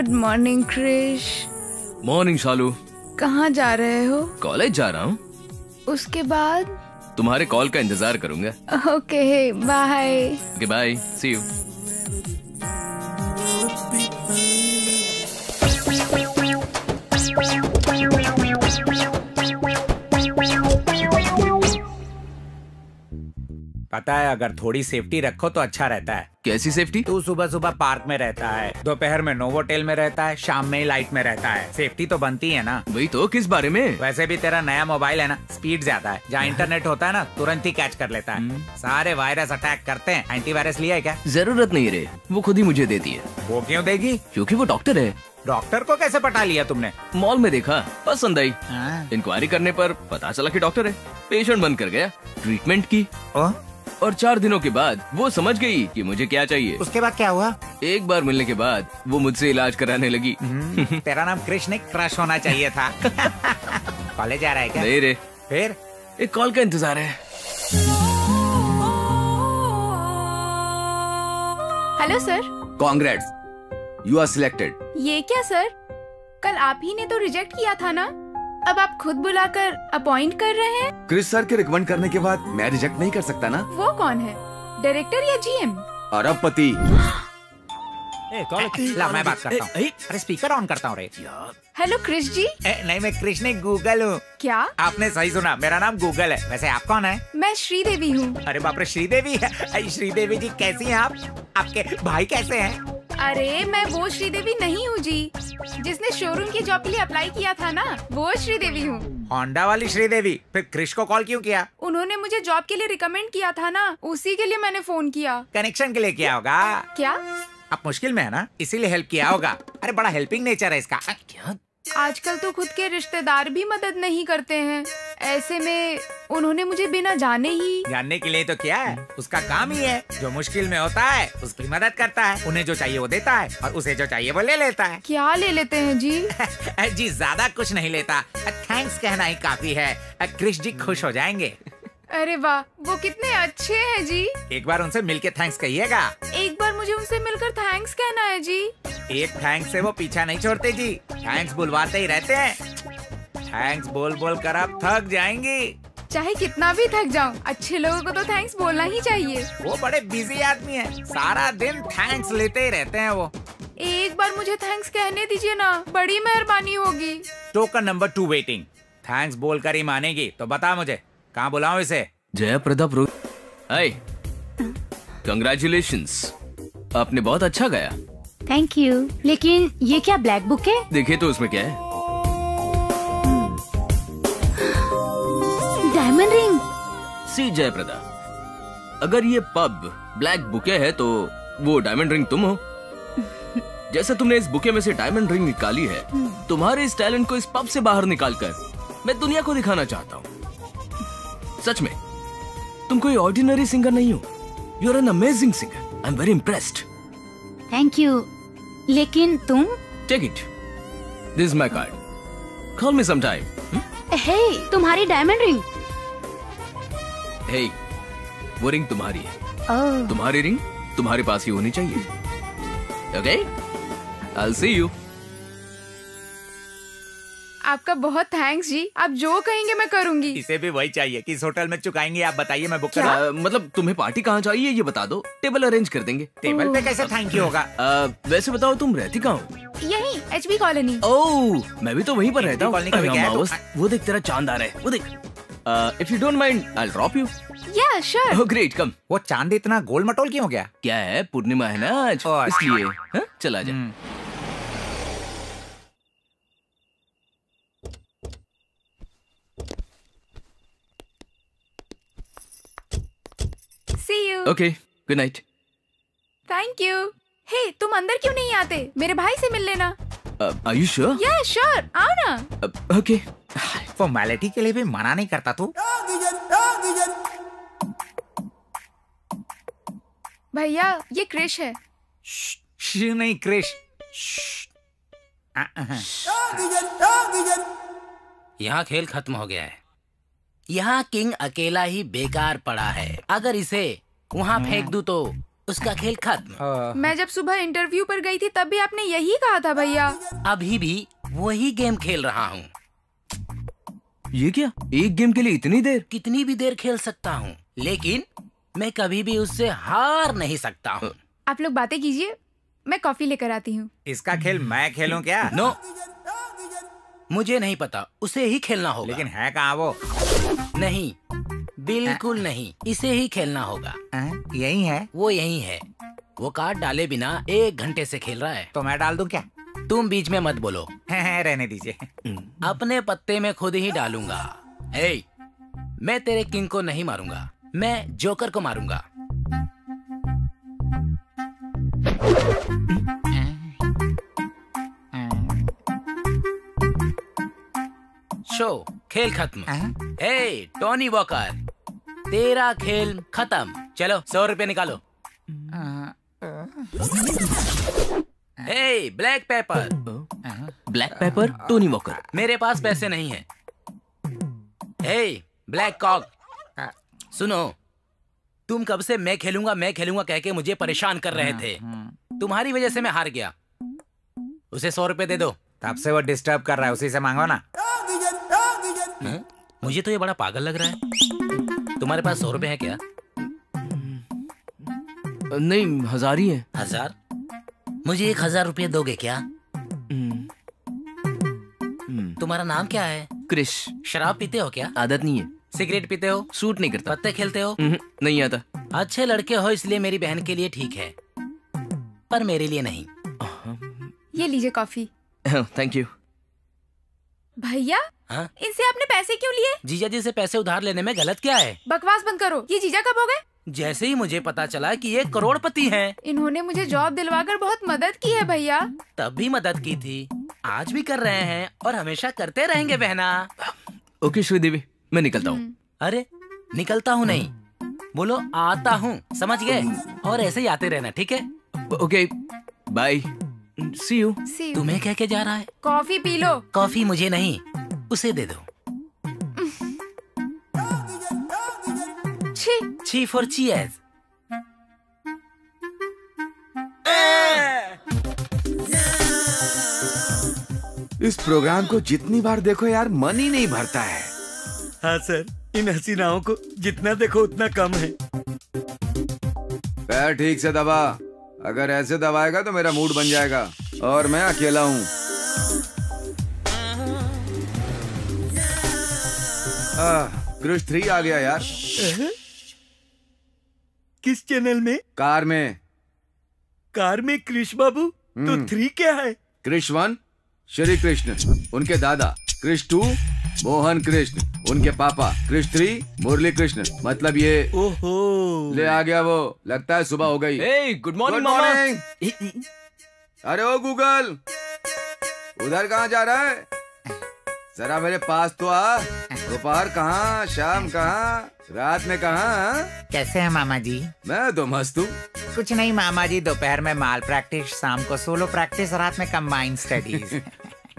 Good morning Krish. Morning Shalu. कहाँ जा रहे हो? कॉलेज जा रहा हूँ। उसके बाद? तुम्हारे कॉल का इंतजार करूंगा। Okay bye. Okay bye, see you. पता है, अगर थोड़ी सेफ्टी रखो तो अच्छा रहता है। कैसी सेफ्टी? तू सुबह सुबह पार्क में रहता है, दोपहर में नोवोटेल में रहता है, शाम में लाइट में रहता है। सेफ्टी तो बनती है ना। वही तो, किस बारे में? वैसे भी तेरा नया मोबाइल है ना, स्पीड ज्यादा है। जहाँ इंटरनेट होता है ना, तुरंत ही कैच कर लेता है। सारे वायरस अटैक करते हैं। एंटीवायरस लिया है क्या? जरूरत नहीं रे, वो खुद ही मुझे देती है। वो क्यों देगी? क्योंकि वो डॉक्टर है। डॉक्टर को कैसे पटा लिया तुमने? मॉल में देखा, पसंद आई। इंक्वायरी करने पर पता चला कि डॉक्टर है। पेशेंट बनकर गया, ट्रीटमेंट की और 4 दिनों के बाद वो समझ गई कि मुझे क्या चाहिए। उसके बाद क्या हुआ? एक बार मिलने के बाद वो मुझसे इलाज कराने लगी। तेरा नाम कृष्ण क्रश होना चाहिए था। कॉलेज जा रहा है क्या? नहीं रे, फिर एक कॉल का इंतजार है। Hello sir. Congrats, you are selected. ये क्या सर, कल आप ही ने तो रिजेक्ट किया था ना, अब आप खुद बुलाकर अपॉइंट कर रहे हैं? क्रिस सर के रिकमेंड करने के बाद मैं रिजेक्ट नहीं कर सकता ना। वो कौन है, डायरेक्टर या जीएम? अरबपति। ला मैं बात करता हूँ। अरे स्पीकर ऑन करता हूँ रे। हेलो क्रिश जी। नहीं, मैं कृष्ण गूगल हूँ। क्या? आपने सही सुना, मेरा नाम गूगल है। वैसे आप कौन है? मैं श्रीदेवी हूँ। अरे बाप रे, श्रीदेवी है। श्रीदेवी जी कैसी हैं आप? आपके भाई कैसे हैं? अरे मैं वो श्रीदेवी नहीं हूँ जी, जिसने शोरूम की जॉब के लिए अप्लाई किया था ना, वो श्रीदेवी हूँ। होंडा वाली श्रीदेवी। फिर क्रिश को कॉल क्यों किया? उन्होंने मुझे जॉब के लिए रिकमेंड किया था ना, उसी के लिए मैंने फोन किया। कनेक्शन के लिए किया होगा। क्या? आप मुश्किल में है ना, इसीलिए हेल्प किया होगा। अरे बड़ा हेल्पिंग नेचर है इसका। क्या? आजकल तो खुद के रिश्तेदार भी मदद नहीं करते हैं, ऐसे में उन्होंने मुझे बिना जाने ही। जानने के लिए तो क्या है, उसका काम ही है। जो मुश्किल में होता है उसकी मदद करता है। उन्हें जो चाहिए वो देता है और उसे जो चाहिए वो ले लेता है। क्या ले लेते हैं जी? जी ज्यादा कुछ नहीं लेता, थैंक्स कहना ही काफी है। क्रिश जी खुश हो जाएंगे। अरे वाह, वो कितने अच्छे हैं जी। एक बार उनसे मिलके थैंक्स कहिएगा। एक बार मुझे उनसे मिलकर थैंक्स कहना है जी। एक थैंक्स से वो पीछा नहीं छोड़ते जी, थैंक्स बुलवाते ही रहते हैं। थैंक्स बोल बोल कर आप थक जाएंगी। चाहे कितना भी थक जाऊं, अच्छे लोगों को तो थैंक्स बोलना ही चाहिए। वो बड़े बिजी आदमी हैं, सारा दिन थैंक्स लेते ही रहते हैं वो। एक बार मुझे थैंक्स कहने दीजिए ना, बड़ी मेहरबानी होगी। Token number 2 waiting. थैंक्स बोलकर ही मानेगी, तो बता मुझे कहाँ बुलाऊं इसे? जयप्रदा प्रो। हाय, कंग्रेचुलेशंस, आपने बहुत अच्छा गाया। Thank you. लेकिन ये क्या ब्लैक बुक है? देखिए तो उसमें क्या है। Diamond ring. सी जयप्रदा, अगर ये पब ब्लैक बुके है तो वो डायमंड रिंग तुम हो। जैसे तुमने इस बुके में से डायमंड रिंग निकाली है, तुम्हारे इस टैलेंट को इस पब से बाहर निकालकर मैं दुनिया को दिखाना चाहता हूँ। सच में तुम कोई ऑर्डिनरी सिंगर नहीं हो, you are an amazing singer. I am very impressed. Thank you. लेकिन तुम? Take it, this is my card, call me some time. Hey, तुम्हारी डायमंड रिंग। हे, वो रिंग तुम्हारी है। ओह। तुम्हारी रिंग तुम्हारे पास ही होनी चाहिए। Okay, I will see you. आपका बहुत थैंक्स जी, आप जो कहेंगे मैं करूंगी। इसे भी वही चाहिए। किस होटल में चुकाएंगे आप बताइए, मैं बुक करूँ। मतलब तुम्हें पार्टी कहाँ चाहिए ये बता दो, टेबल अरेंज कर देंगे। टेबल पे कैसे थैंक यू होगा? वैसे बताओ तुम रहती कहाँ हो? यहीं HB कॉलोनी। ओह, मैं भी तो वहीं पर रहता हूँ। कॉलोनी का भी क्या है? वो देख तेरा चांद आ रहा है, वो देख। If you don't mind I will drop you. या श्योर। ओह ग्रेट, कम। वो चांद इतना गोल मटोल क्यों हो गया? क्या है, पूर्णिमा है ना आज, इसलिए। हाँ? चला जा। See you. Okay, good night. Thank you. Hey, तुम अंदर क्यों नहीं आते? मेरे भाई से मिल लेना। Are you sure? Yeah sure, आओ ना। ओके। फॉर्मेलिटी के लिए भी मना नहीं करता तू। भैया, ये क्रिश है। नहीं क्रिश। यहाँ खेल खत्म हो गया है। यहाँ किंग अकेला ही बेकार पड़ा है। अगर इसे वहाँ फेंक दूं तो उसका खेल खत्म। मैं जब सुबह इंटरव्यू पर गई थी तब भी आपने यही कहा था भैया। अभी भी वही गेम खेल रहा हूँ। ये क्या, एक गेम के लिए इतनी देर? कितनी भी देर खेल सकता हूँ, लेकिन मैं कभी भी उससे हार नहीं सकता हूँ। आप लोग बातें कीजिए, मैं कॉफी लेकर आती हूँ। इसका खेल मैं खेलूं क्या? नो, मुझे नहीं पता, उसे ही खेलना होगा। लेकिन है कहाँ वो? नहीं, बिल्कुल नहीं, इसे ही खेलना होगा। यही है? वो यही है। वो कार्ड डाले बिना 1 घंटे से खेल रहा है। तो मैं डाल दूं क्या? तुम बीच में मत बोलो। रहने दीजिए। अपने पत्ते में खुद ही डालूंगा। ए, मैं तेरे किंग को नहीं मारूंगा, मैं जोकर को मारूंगा। शो, खेल खत्म। ए, टोनी वॉकर, तेरा खेल खत्म। चलो 100 रुपए निकालो। ए, black paper. Black paper, Tony Walker. मेरे पास पैसे नहीं हैं। ए, ब्लैक कॉक, सुनो, तुम कब से मैं खेलूंगा कह के मुझे परेशान कर रहे थे। तुम्हारी वजह से मैं हार गया। उसे 100 रुपए दे दो। तब से वो डिस्टर्ब कर रहा है, उसी से मांगो ना। मुझे तो ये बड़ा पागल लग रहा है। तुम्हारे पास 100 रुपए है क्या? नहीं, 1000 ही है। 1000? मुझे 1000 रुपए दोगे क्या? तुम्हारा नाम क्या है? क्रिश। शराब पीते हो क्या? आदत नहीं है। सिगरेट पीते हो? सूट नहीं करता। पत्ते खेलते हो? नहीं आता। अच्छे लड़के हो इसलिए मेरी बहन के लिए ठीक है, पर मेरे लिए नहीं। ये लीजिए कॉफी। Thank you. भैया, हाँ? इनसे आपने पैसे क्यों लिए? जीजा जी से पैसे उधार लेने में गलत क्या है? बकवास बंद करो। ये जीजा कब हो गए? जैसे ही मुझे पता चला कि ये करोड़पति हैं। इन्होंने मुझे जॉब दिलवाकर बहुत मदद की है भैया। तब भी मदद की थी, आज भी कर रहे हैं और हमेशा करते रहेंगे बहना। ओके श्रीदेवी, मैं निकलता हूँ। अरे निकलता हूँ नहीं, बोलो आता हूँ, समझ गए? और ऐसे ही आते रहना, ठीक है? Okay, bye, see you. तुम्हें कह के जा रहा है? Coffee P low. कॉफी मुझे नहीं, उसे दे दो। छी फॉर चीयर्स। इस प्रोग्राम को जितनी बार देखो यार, मन ही नहीं भरता है। हाँ सर, इन हसीनाओं को जितना देखो उतना कम है। पैर ठीक से दबा, अगर ऐसे दबाएगा तो मेरा मूड बन जाएगा और मैं अकेला हूँ। क्रिश 3 आ गया यार। किस चैनल में? कार में। कार में कृष बाबू? तो 3 क्या है? कृष 1 श्री कृष्ण, उनके दादा कृष 2 मोहन कृष्ण, उनके पापा कृष 3 मुरली कृष्ण। मतलब ये ओहो, ले आ गया वो। लगता है सुबह हो गई। हे, गुड मॉर्निंग मामा। अरे ओ गूगल, उधर कहाँ जा रहा है? जरा मेरे पास तो आ। दोपहर कहाँ, शाम कहाँ, रात में कहाँ? कैसे हैं मामा जी? मैं तो मस्त हूँ। कुछ नहीं मामा जी, दोपहर में माल प्रैक्टिस, शाम को सोलो प्रैक्टिस, रात में कंबाइंड स्टडीज।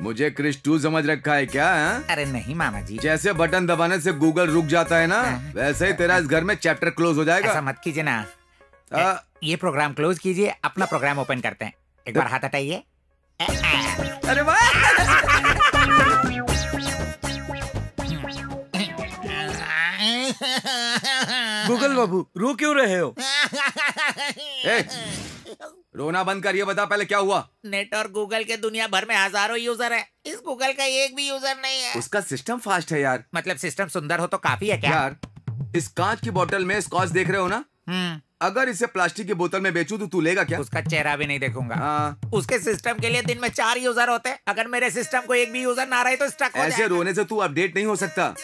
मुझे क्रिश 2 समझ रखा है क्या? है? अरे नहीं मामा जी, जैसे बटन दबाने से गूगल रुक जाता है ना, वैसे ही तेरा इस घर में चैप्टर क्लोज हो जाएगा। ऐसा मत कीजिए ना। ये प्रोग्राम क्लोज कीजिए, अपना प्रोग्राम ओपन करते हैं। एक बार हाथ हटाइए। अरे वाह! गूगल बाबू रो क्यों रहे हो? रोना बंद कर, ये बता पहले क्या हुआ? नेट और गूगल के दुनिया भर में हजारों यूजर हैं, इस गूगल का एक भी यूजर नहीं है। उसका सिस्टम फास्ट है यार। मतलब सिस्टम सुंदर हो तो काफी है क्या? यार, इस कांच की बोतल में स्कॉच देख रहे हो ना? अगर इसे प्लास्टिक की बोतल में बेचूं तो तू लेगा क्या? उसका चेहरा भी नहीं देखूंगा। हाँ। उसके सिस्टम के लिए दिन में 4 यूजर होते हैं। अगर मेरे सिस्टम को एक भी यूजर ना रहे तो स्टक हो ऐसे जाएगा। रोने से तू अपडेट नहीं हो सकता।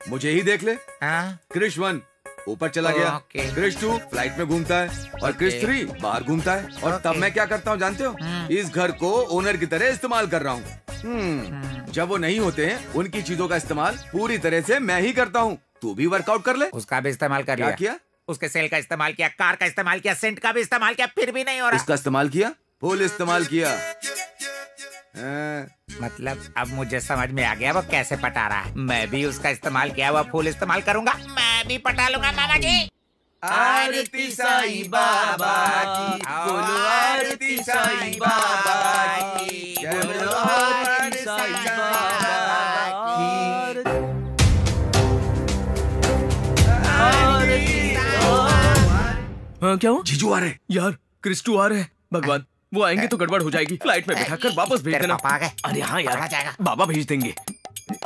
मुझे ही देख ले। क्रिश 1 ऊपर चला गया, क्रिश 2 फ्लाइट में घूमता है और क्रिश 3 बाहर घूमता है। और तब मैं क्या करता हूँ जानते हो? इस घर को ओनर की तरह इस्तेमाल कर रहा हूँ। जब वो नहीं होते हैं, उनकी चीजों का इस्तेमाल पूरी तरह से मैं ही करता हूँ। तू भी वर्कआउट कर ले। उसका भी इस्तेमाल कर लिया। क्या किया? उसके सेल का इस्तेमाल किया, कार का इस्तेमाल किया, सेंट का भी इस्तेमाल किया, फिर भी नहीं हो रहा। इसका इस्तेमाल किया, फुल इस्तेमाल किया। मतलब अब मुझे समझ में आ गया वो कैसे पटा रहा है। मैं भी उसका इस्तेमाल किया हुआ फुल इस्तेमाल करूंगा, मैं भी पटा लूंगा मामा जी। आरती साईं बाबा की, बोलो आरती साईं बाबा की, बोलो आरती साईं बाबा की। हाँ क्या हुआ? जीजू आ रहे यार, क्रिस्टू आ रहे हैं। भगवान, वो आएंगे तो गड़बड़ हो जाएगी। फ्लाइट में बिठाकर वापस भेज देना। पापा आ गए। अरे हाँ यार, जाएगा। बाबा भेज देंगे।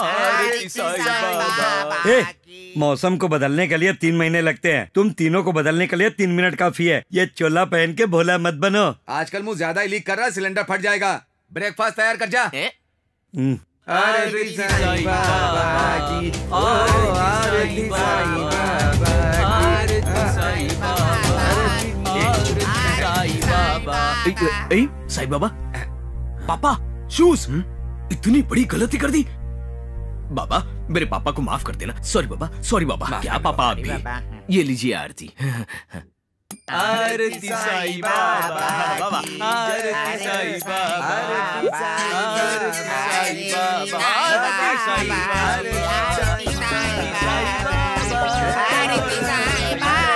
आरती साईं बाबा ए, की। मौसम को बदलने के लिए 3 महीने लगते हैं, तुम तीनों को बदलने के लिए 3 मिनट काफी है। ये चोला पहन के भोला मत बनो। आजकल मुंह ज्यादा ही लीक कर रहा है, सिलेंडर फट जाएगा। ब्रेकफास्ट तैयार कर जा। आरती साईं बाबा की, ओ आरती साईं बाबा की, साईं बाबा, पापा शूज, इतनी बड़ी गलती कर दी। बाबा, मेरे पापा को माफ कर देना। सॉरी बाबा, सॉरी बाबा। क्या पापा आप भी? ये लीजिए आरती। आरती साईं बाबा, बाबा आरती साईं बाबा, आरती साईं बाबा, आरती साईं बाबा, आरती साईं बाबा।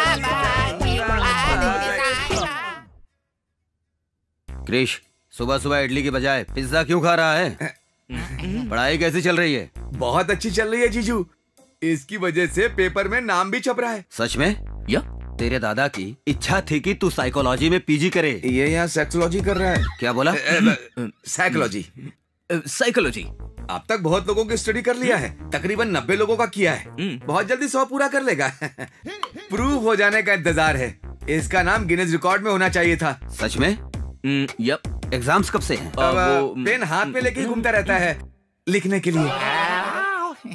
क्रिश, सुबह सुबह इडली की बजाय पिज्जा क्यों खा रहा है? पढ़ाई कैसी चल रही है? बहुत अच्छी चल रही है जीजू। इसकी वजह से पेपर में नाम भी छप रहा है। सच में? या तेरे दादा की इच्छा थी कि तू साइकोलॉजी में पीजी करे। ये यहाँ सेक्सोलॉजी कर रहा है। क्या बोला? साइकोलॉजी। साइकोलॉजी। अब तक बहुत लोगों की स्टडी कर लिया है, तकरीबन 90 लोगों का किया है। बहुत जल्दी 100 पूरा कर लेगा। प्रूव हो जाने का इंतजार है। इसका नाम गिनेज रिकॉर्ड में होना चाहिए था। सच में? यप। एग्जाम्स कब से हैं? पेन हाथ में लेके घूमता रहता है लिखने के लिए।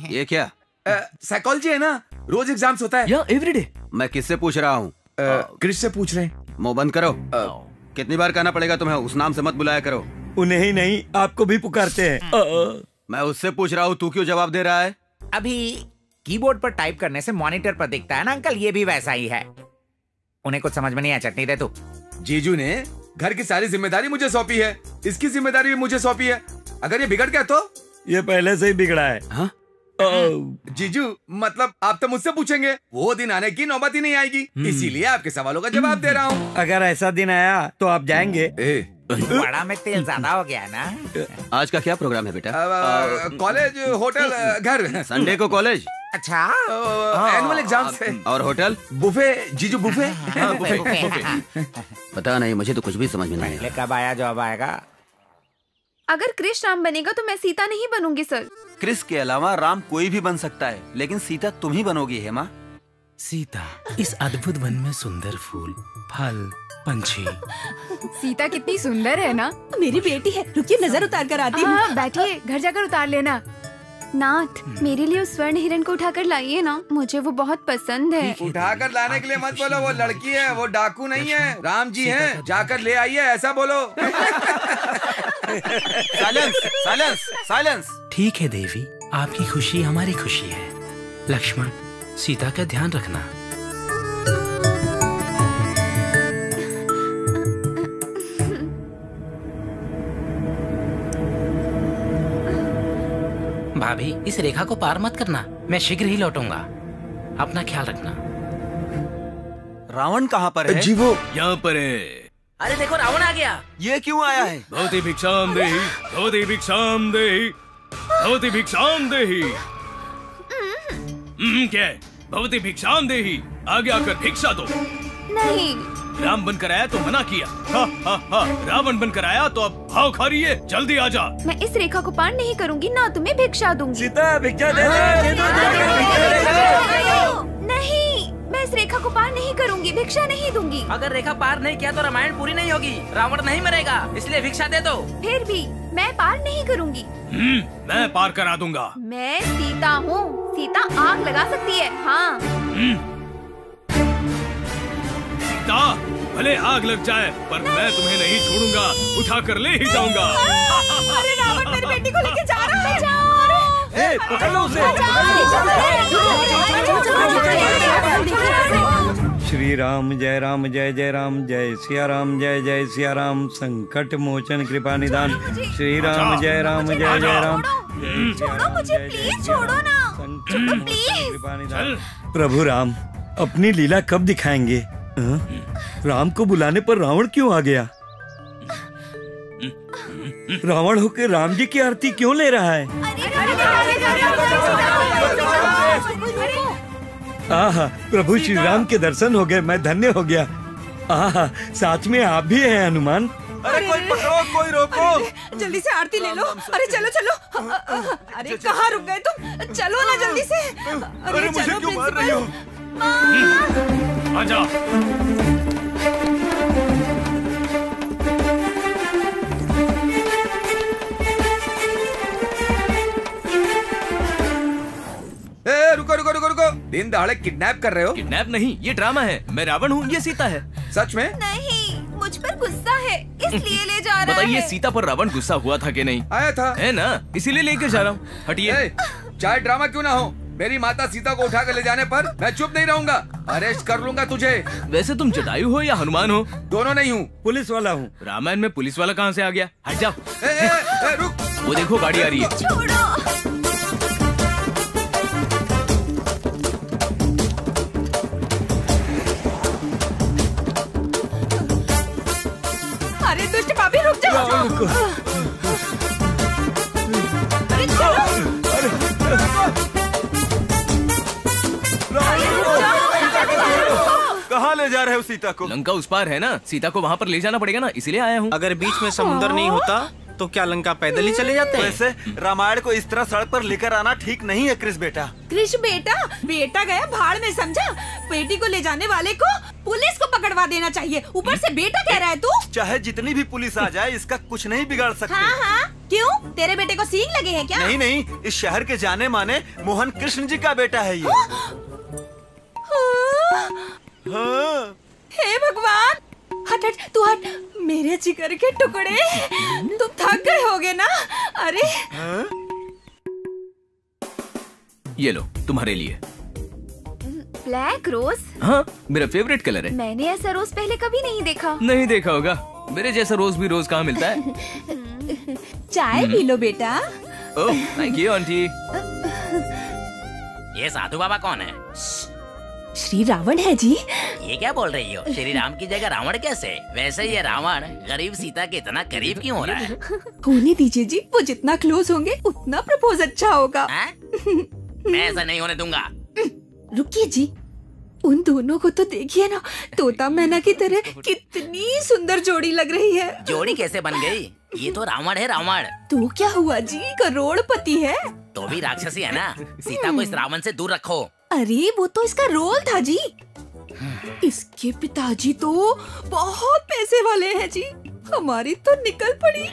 ये क्या? साइकोलॉजी है ना, रोज एग्जाम्स होता है। या एवरीडे। मैं किससे पूछ रहा हूँ? क्रिश से पूछ रहे हैं। मुंह बंद करो। कितनी बार कहना पड़ेगा तुम्हें? उस नाम से मत बुलाया करो। उन्हें ही नहीं, आपको भी पुकारते हैं। मैं उससे पूछ रहा हूँ, तू क्यों जवाब दे रहा है? अभी कीबोर्ड पर टाइप करने से मॉनिटर पर दिखता है ना अंकल, ये भी वैसा ही है। उन्हें कुछ समझ में नहीं आया। चटनी दे तू। जीजू ने घर की सारी जिम्मेदारी मुझे सौंपी है, इसकी जिम्मेदारी भी मुझे सौंपी है। अगर ये बिगड़ गया तो? ये पहले से ही बिगड़ा है। हाँ? जीजू, मतलब आप तो मुझसे पूछेंगे, वो दिन आने की नौबत ही नहीं आएगी। इसीलिए आपके सवालों का जवाब दे रहा हूँ। अगर ऐसा दिन आया तो आप जाएंगे? बड़ा में तेल ज्यादा हो गया ना। आज का क्या प्रोग्राम है बेटा? कॉलेज, होटल, घर। संडे को कॉलेज। अच्छा, एनुअल एग्जाम्स है। और होटल? बुफे जीजू, बुफे। पता नहीं, मुझे तो कुछ भी समझ में नहीं आया। कब आया जॉब आएगा? अगर क्रिश राम बनेगा तो मैं सीता नहीं बनूंगी सर। क्रिस के अलावा राम कोई भी बन सकता है, लेकिन सीता तुम ही बनोगी हेमा। सीता, इस अद्भुत वन में सुंदर फूल, फल, पंछी। सीता कितनी सुंदर है ना। मेरी बेटी है, रुकिए नजर उतार कर आती हूँ। हाँ, बैठिए, घर जाकर उतार लेना। नाथ, मेरे लिए उस स्वर्ण हिरण को उठाकर लाइए ना, मुझे वो बहुत पसंद है। उठाकर लाने के लिए मत बोलो, वो लड़की है, वो डाकू नहीं है, राम जी हैं, जाकर ले आइए, ऐसा बोलो। Silence, silence, silence. ठीक है देवी, आपकी खुशी हमारी खुशी है। लक्ष्मण, सीता का ध्यान रखना। भाभी, इस रेखा को पार मत करना, मैं शीघ्र ही लौटूंगा। अपना ख्याल रखना। रावण कहाँ पर है? जी वो यहाँ पर है। अरे देखो, रावण आ गया। ये क्यों आया है? भवती भिक्षाम देहि, भवती भिक्षाम देहि, भवती भिक्षाम देहि। क्या है? भवती भिक्षाम देहि, आगे आकर भिक्षा दो। नहीं। राम बनकर आया तो मना किया। हा, हा, हा। रावण बनकर आया तो अब भाव खा रही है। जल्दी आ जा। मैं इस रेखा को पार नहीं करूंगी, ना तुम्हें भिक्षा दूंगी। सीता, भिक्षा दे नहीं, मैं इस रेखा को पार नहीं करूंगी, भिक्षा नहीं दूंगी। अगर रेखा पार नहीं किया तो रामायण पूरी नहीं होगी, रावण नहीं मरेगा, इसलिए भिक्षा दे दो। फिर भी मैं पार नहीं करूंगी। मैं पार करा दूंगा। मैं सीता हूँ, सीता आग लगा सकती है। हाँ। सीता, भले आग लग जाए पर मैं तुम्हें नहीं छोड़ूंगा, उठा कर ले ही जाऊंगा। अरे रावण मेरी बेटी को लेके जा रहा है। पकड़ लो उसे। श्री राम जय राम जय जय राम, जय सिया राम जय जय सिया राम, संकट मोचन कृपा निदान। श्री राम जय राम जय जय राम। छोड़ो मुझे, प्लीज छोड़ो ना, संकट मोचन प्लीज। कृपा निदान। प्रभु राम, अपनी लीला कब दिखाएंगे? राम को बुलाने पर रावण क्यों आ गया? रावण होकर राम जी की आरती क्यों ले रहा है? आहा, प्रभु श्री राम के दर्शन हो गए, मैं धन्य हो गया। आहा, साथ में आप भी हैं हनुमान। अरे कोई पकड़ो, कोई रोको। जल्दी से आरती ले लो। अरे चलो चलो। अरे कहाँ रुक गए तुम? चलो ना जल्दी से। अरे मुझे क्यों मार रही हो? आजा। रुको रुको रुको रुको, दिन दहाड़े किडनैप कर रहे हो? किडनैप नहीं, ये ड्रामा है। मैं रावण हूँ, ये सीता है। सच में? नहीं, मुझ पर गुस्सा है इसलिए ले जा रहा है। बताइए सीता पर रावण गुस्सा हुआ था कि नहीं? आया था। है ना, इसीलिए लेकर जा रहा हूँ। हटिए। चाहे ड्रामा क्यों ना हो, मेरी माता सीता को उठा कर ले जाने पर मैं चुप नहीं रहूंगा। अरेस्ट कर लूंगा तुझे। वैसे तुम जटायु हो या हनुमान हो? दोनों नहीं हूँ, पुलिस वाला हूँ। रामायण में पुलिस वाला कहाँ से आ गया? हट जाओ। रुक, वो देखो गाड़ी आ रही है। छोड़ो। अरे दुष्ट पापी रुक जाओ। अरे कहाँ ले जा रहे हो सीता को? लंका उस पार है ना, सीता को वहाँ पर ले जाना पड़ेगा ना, इसलिए आया हूँ। अगर बीच में समुद्र नहीं होता तो क्या लंका पैदल ही चले जाते हैं? वैसे रामायण को इस तरह सड़क पर लेकर आना ठीक नहीं है कृष बेटा। कृष बेटा? बेटा गया भाड़ में, समझा? बेटी को ले जाने वाले को पुलिस को पकड़वा देना चाहिए। ऊपर से बेटा कह रहा है तू? चाहे जितनी भी पुलिस आ जाए, इसका कुछ नहीं बिगाड़ सकते। हाँ हाँ, क्यों? तेरे बेटे को सींग लगे हैं क्या? नहीं नहीं, इस शहर के जाने माने मोहन कृष्ण जी का बेटा है ये। हाँ। हे भगवान, हट हट, तू हट। मेरे जिगर के टुकड़े, तुम थक गए होगे ना? अरे ये लो तुम्हारे लिए। Black rose? हाँ, मेरा फेवरेट कलर है। मैंने ऐसा रोज पहले कभी नहीं देखा। नहीं देखा होगा, मेरे जैसा रोज भी रोज कहाँ मिलता है। चाय पी लो बेटा। Oh thank you aunty. ये साधु बाबा कौन है? श्री रावण है जी। ये क्या बोल रही हो? श्री राम की जगह रावण कैसे? वैसे ये रावण गरीब सीता के इतना करीब क्यों हो रहा है? होने दीजिए जी, वो जितना क्लोज होंगे उतना प्रपोज अच्छा होगा। मैं ऐसा नहीं होने दूंगा। रुकिए जी, उन दोनों को तो देखिए ना, तोता मैना की तरह कितनी सुंदर जोड़ी लग रही है। जोड़ी कैसे बन गई? ये तो रावण है, रावण। तो क्या हुआ जी, करोड़पति है। तो भी राक्षसी है ना। सीता को इस रावण से दूर रखो। अरे वो तो इसका रोल था जी। इसके पिताजी तो बहुत पैसे वाले हैं जी, हमारी तो निकल पड़ी।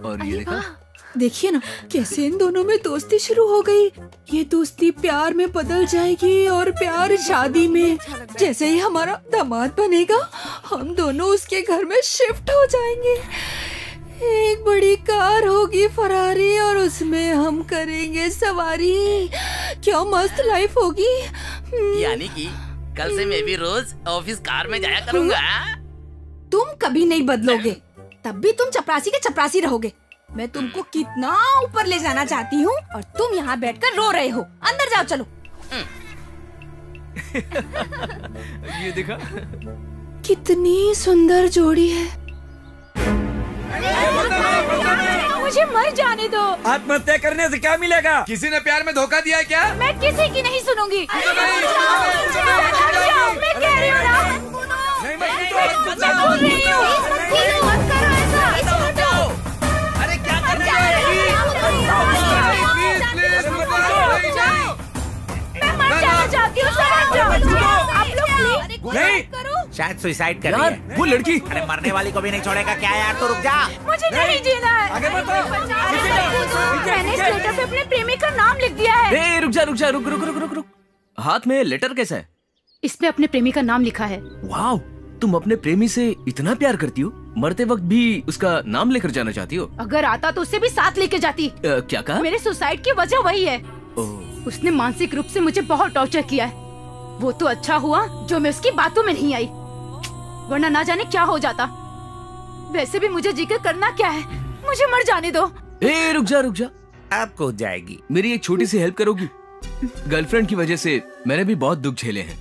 और ये देखा, देखिए ना कैसे इन दोनों में दोस्ती शुरू हो गई। ये दोस्ती प्यार में बदल जाएगी और प्यार शादी में। जैसे ही हमारा दामाद बनेगा, हम दोनों उसके घर में शिफ्ट हो जाएंगे। एक बड़ी कार होगी फरारी और उसमें हम करेंगे सवारी। क्या मस्त लाइफ होगी। यानी कि कल से मैं भी रोज ऑफिस कार में जाया करूंगा। तुम कभी नहीं बदलोगे, तब भी तुम चपरासी के चपरासी रहोगे। मैं तुमको कितना ऊपर ले जाना चाहती हूँ और तुम यहाँ बैठकर रो रहे हो। अंदर जाओ चलो। ये देखा, कितनी सुंदर जोड़ी है। मुझे मर जाने दो। आत्महत्या करने से क्या मिलेगा? किसी ने प्यार में धोखा दिया है क्या? मैं किसी की नहीं सुनूंगी। मैं कह रही हूँ ना। मैं बोल रही हूँ। मत करो ऐसा। अरे क्या कर रही है? मैं मर जाना चाहती हूँ। आप लोग प्लीज नहीं करो। शायद सुसाइड कर यार, रही है। वो लड़की। अरे मरने वाली को भी नहीं छोड़ेगा क्या यार? तो रुक जा। मुझे नहीं जीना है। आगे बढ़ो। मैंने इस लेटर पे अपने प्रेमी का नाम लिख दिया है। रुक जा रुक जा, रुक रुक रुक रुक रुक। हाथ में लेटर कैसा है? इसमें अपने प्रेमी का नाम लिखा है। वाह, तुम अपने प्रेमी से इतना प्यार करती हो, मरते वक्त भी उसका नाम लेकर जाना चाहती हो? अगर आता तो उससे भी साथ लेके जाती। क्या कहा? मेरे सुसाइड की वजह वही है। उसने मानसिक रूप से मुझे बहुत टॉर्चर किया है। वो तो अच्छा हुआ जो मैं उसकी बातों में नहीं आई, वरना ना जाने क्या हो जाता। वैसे भी मुझे जिक्र करना क्या है, मुझे मर जाने दो। रुक जा रुक जा। अब कूद जाएगी। मेरी एक छोटी सी हेल्प करोगी? गर्लफ्रेंड की वजह से मैंने भी बहुत दुख झेले हैं।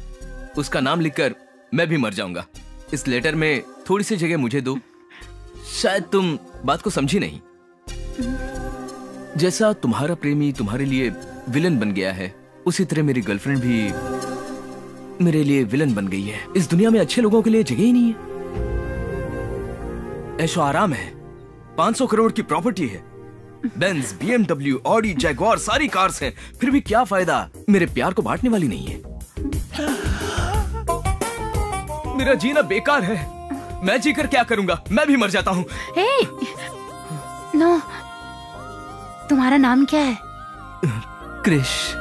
उसका नाम लिखकर मैं भी मर जाऊंगा। इस लेटर में थोड़ी सी जगह मुझे दो। शायद तुम बात को समझी नहीं। जैसा तुम्हारा प्रेमी तुम्हारे लिए विलन बन गया है, उसी तरह मेरी गर्लफ्रेंड भी मेरे लिए विलन बन गई है। इस दुनिया में अच्छे लोगों के लिए जगह ही नहीं है। ऐशो आराम है, 500 करोड़ की प्रॉपर्टी है, बेंज, BMW, ऑडी, जैगवार सारी कार्स हैं, फिर भी क्या फायदा? मेरे प्यार को बांटने वाली नहीं है। मेरा जीना बेकार है। मैं जीकर क्या करूंगा? मैं भी मर जाता हूँ। नो, तुम्हारा नाम क्या है? क्रिश।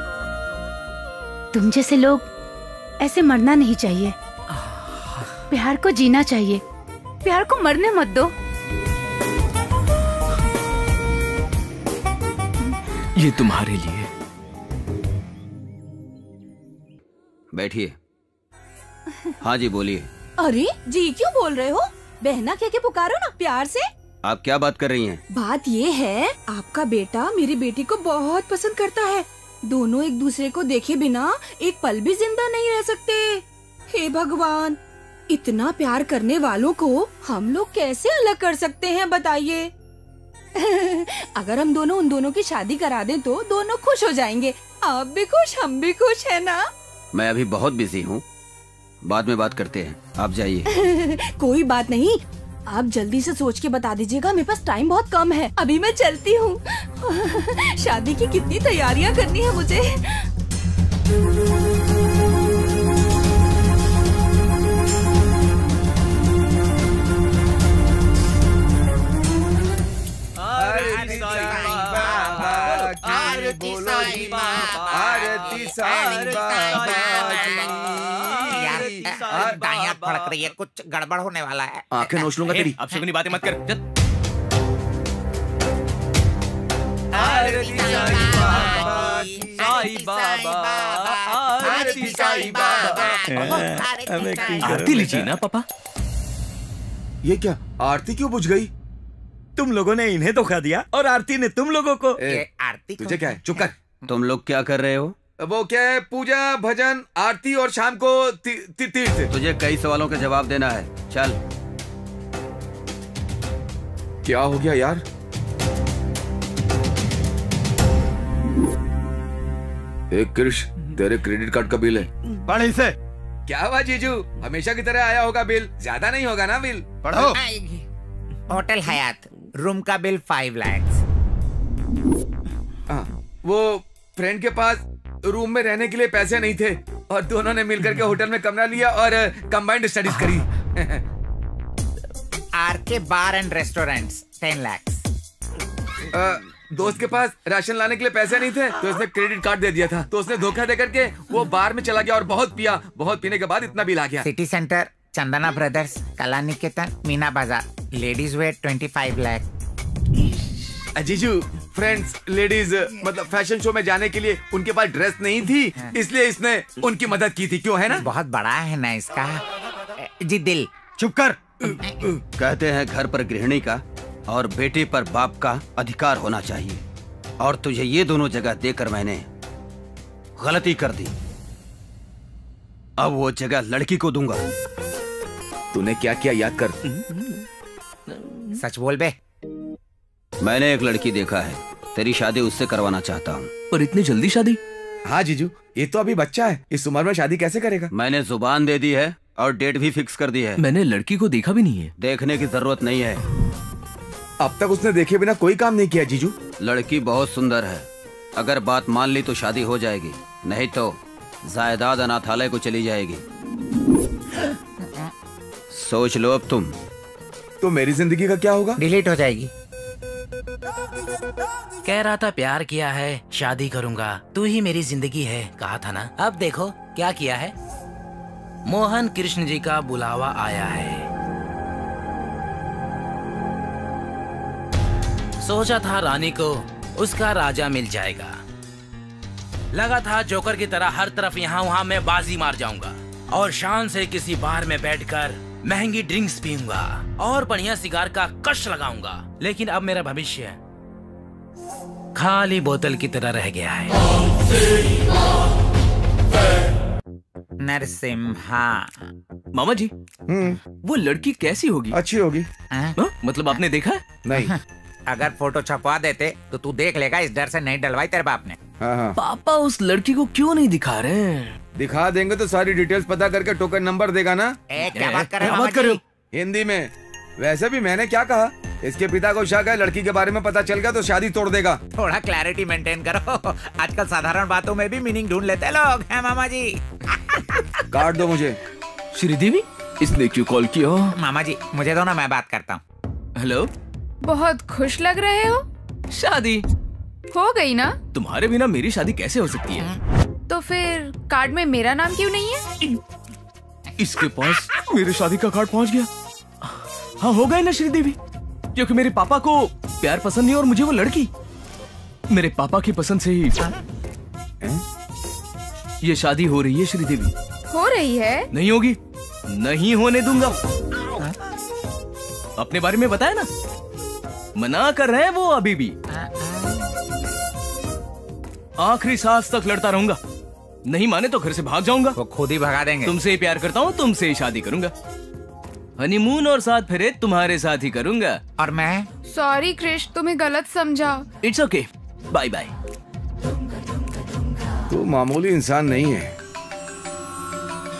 तुम जैसे लोग ऐसे मरना नहीं चाहिए। प्यार को जीना चाहिए, प्यार को मरने मत दो। ये तुम्हारे लिए। बैठिए। हाँ जी बोलिए। अरे जी क्यों बोल रहे हो? बहना कह के पुकारो ना प्यार से। आप क्या बात कर रही हैं? बात ये है, आपका बेटा मेरी बेटी को बहुत पसंद करता है। दोनों एक दूसरे को देखे बिना एक पल भी जिंदा नहीं रह सकते। हे भगवान, इतना प्यार करने वालों को हम लोग कैसे अलग कर सकते हैं बताइए? अगर हम दोनों उन दोनों की शादी करा दें तो दोनों खुश हो जाएंगे। आप भी खुश, हम भी खुश, है ना? मैं अभी बहुत बिजी हूँ, बाद में बात करते हैं, आप जाइए। कोई बात नहीं, आप जल्दी से सोच के बता दीजिएगा, मेरे पास टाइम बहुत कम है। अभी मैं चलती हूँ। शादी की कितनी तैयारियाँ करनी है मुझे। आरती साईं बाबा, आरती साईं बाबा। दायां फड़क रही है, कुछ गड़बड़ होने वाला है। आंखें नोच लूंगा तेरी। अब शकुनी बातें मत कर। आरती साईं बाबा, साईं बाबा, आरती साईं बाबा। आरती लीजिए ना पापा। ये क्या, आरती क्यों बुझ गई? तुम लोगों ने इन्हें धोखा दिया और आरती ने तुम लोगों को। आरती तुझे क्या है? चुप कर। तुम लोग क्या कर रहे हो? वो क्या है, पूजा, भजन, आरती और शाम को तीर्थ। तुझे कई सवालों का जवाब देना है, चल। क्या हो गया यार? एक कृष, तेरे क्रेडिट कार्ड का बिल है। पढ़ इसे। क्या हुआ जीजू, हमेशा की तरह आया होगा बिल? ज्यादा नहीं होगा ना बिल? पढ़ो। होटल हयात, रूम का बिल 5 लाख। वो फ्रेंड के पास रूम में रहने के लिए पैसे नहीं थे और दोनों ने मिलकर के होटल में कमरा लिया और कंबाइंड स्टडीज करी। RK bar and restaurants 10 lakh. दोस्त के पास राशन लाने के लिए पैसे नहीं थे तो उसने क्रेडिट कार्ड दे दिया था, तो उसने धोखा देकर के वो बार में चला गया और बहुत पिया। बहुत पीने के बाद इतना बिल आ गया। सिटी सेंटर, चंदना ब्रदर्स, कला निकेतन, मीना बाजार, लेडीज वेयर 25 लाख। जीजू, फ्रेंड्स लेडीज मतलब फैशन शो में जाने के लिए उनके पास ड्रेस नहीं थी, इसलिए इसने उनकी मदद की थी। क्यों, है ना? बहुत बड़ा है ना इसका जी दिल। चुप कर। कहते हैं घर पर गृहिणी का और बेटे पर बाप का अधिकार होना चाहिए, और तुझे ये दोनों जगह देकर मैंने गलती कर दी। अब वो जगह लड़की को दूंगा। तूने क्या किया याद कर। सच बोल बे। मैंने एक लड़की देखा है, तेरी शादी उससे करवाना चाहता हूँ। पर इतनी जल्दी शादी? हाँ जीजू, ये तो अभी बच्चा है, इस उम्र में शादी कैसे करेगा? मैंने जुबान दे दी है और डेट भी फिक्स कर दी है। मैंने लड़की को देखा भी नहीं है। देखने की जरूरत नहीं है। अब तक उसने देखे बिना कोई काम नहीं किया जीजू। लड़की बहुत सुंदर है, अगर बात मान ली तो शादी हो जाएगी, नहीं तो जायदाद अनाथालय को चली जाएगी। सोच लो अब तुम। तो मेरी जिंदगी का क्या होगा? डिलीट हो जाएगी। कह रहा था प्यार किया है, शादी करूंगा, तू ही मेरी जिंदगी है, कहा था ना। अब देखो क्या किया है। मोहन कृष्ण जी का बुलावा आया है। सोचा था रानी को उसका राजा मिल जाएगा। लगा था जोकर की तरह हर तरफ यहाँ वहाँ मैं बाजी मार जाऊंगा और शान से किसी बार में बैठकर महंगी ड्रिंक्स पीऊंगा और बढ़िया सिगार का कश लगाऊंगा। लेकिन अब मेरा भविष्य खाली बोतल की तरह रह गया है। नरसिम्हा। मामा जी, वो लड़की कैसी होगी? अच्छी होगी। मतलब आपने देखा है? नहीं। अगर फोटो छपवा देते तो तू देख लेगा, इस डर से नहीं डलवाई तेरे बाप ने। हाँ। पापा उस लड़की को क्यों नहीं दिखा रहे हैं? दिखा देंगे तो सारी डिटेल्स पता करके टोकन नंबर देगा ना। क्या बात कर रहे हो मामा जी? हिंदी में। वैसे भी मैंने क्या कहा, इसके पिता को शक है लड़की के बारे में पता चल गया तो शादी तोड़ देगा। थोड़ा क्लैरिटी मेंटेन करो, आजकल साधारण बातों में भी मीनिंग ढूंढ लेते हैं लोग, हैं मामा जी? काट दो मुझे। श्रीदेवी, इसने क्यों कॉल किया? मामा जी मुझे दो ना, मैं बात करता हूँ। हेलो। बहुत खुश लग रहे हो। शादी हो गई ना? तुम्हारे बिना मेरी शादी कैसे हो सकती है? तो फिर कार्ड में मेरा नाम क्यों नहीं है? इसके पास मेरी शादी का कार्ड पहुंच गया। हाँ, हो गए ना श्रीदेवी, क्योंकि मेरे पापा को प्यार पसंद नहीं और मुझे वो लड़की मेरे पापा की पसंद से ही ये शादी हो रही है। श्रीदेवी, हो रही है? नहीं होगी, नहीं होने दूंगा। अपने बारे में बताया ना, मना कर रहे हैं वो अभी भी। आखिरी सांस तक लड़ता रहूंगा, नहीं माने तो घर से भाग जाऊंगा। वो खुद ही भगा देंगे। तुमसे ही प्यार करता हूँ, तुमसे ही शादी करूंगा, हनीमून और 7 फेरे तुम्हारे साथ ही करूंगा। और मैं? सॉरी क्रिश, तुम्हें गलत समझा। It's okay, bye bye. तू मामूली इंसान नहीं है।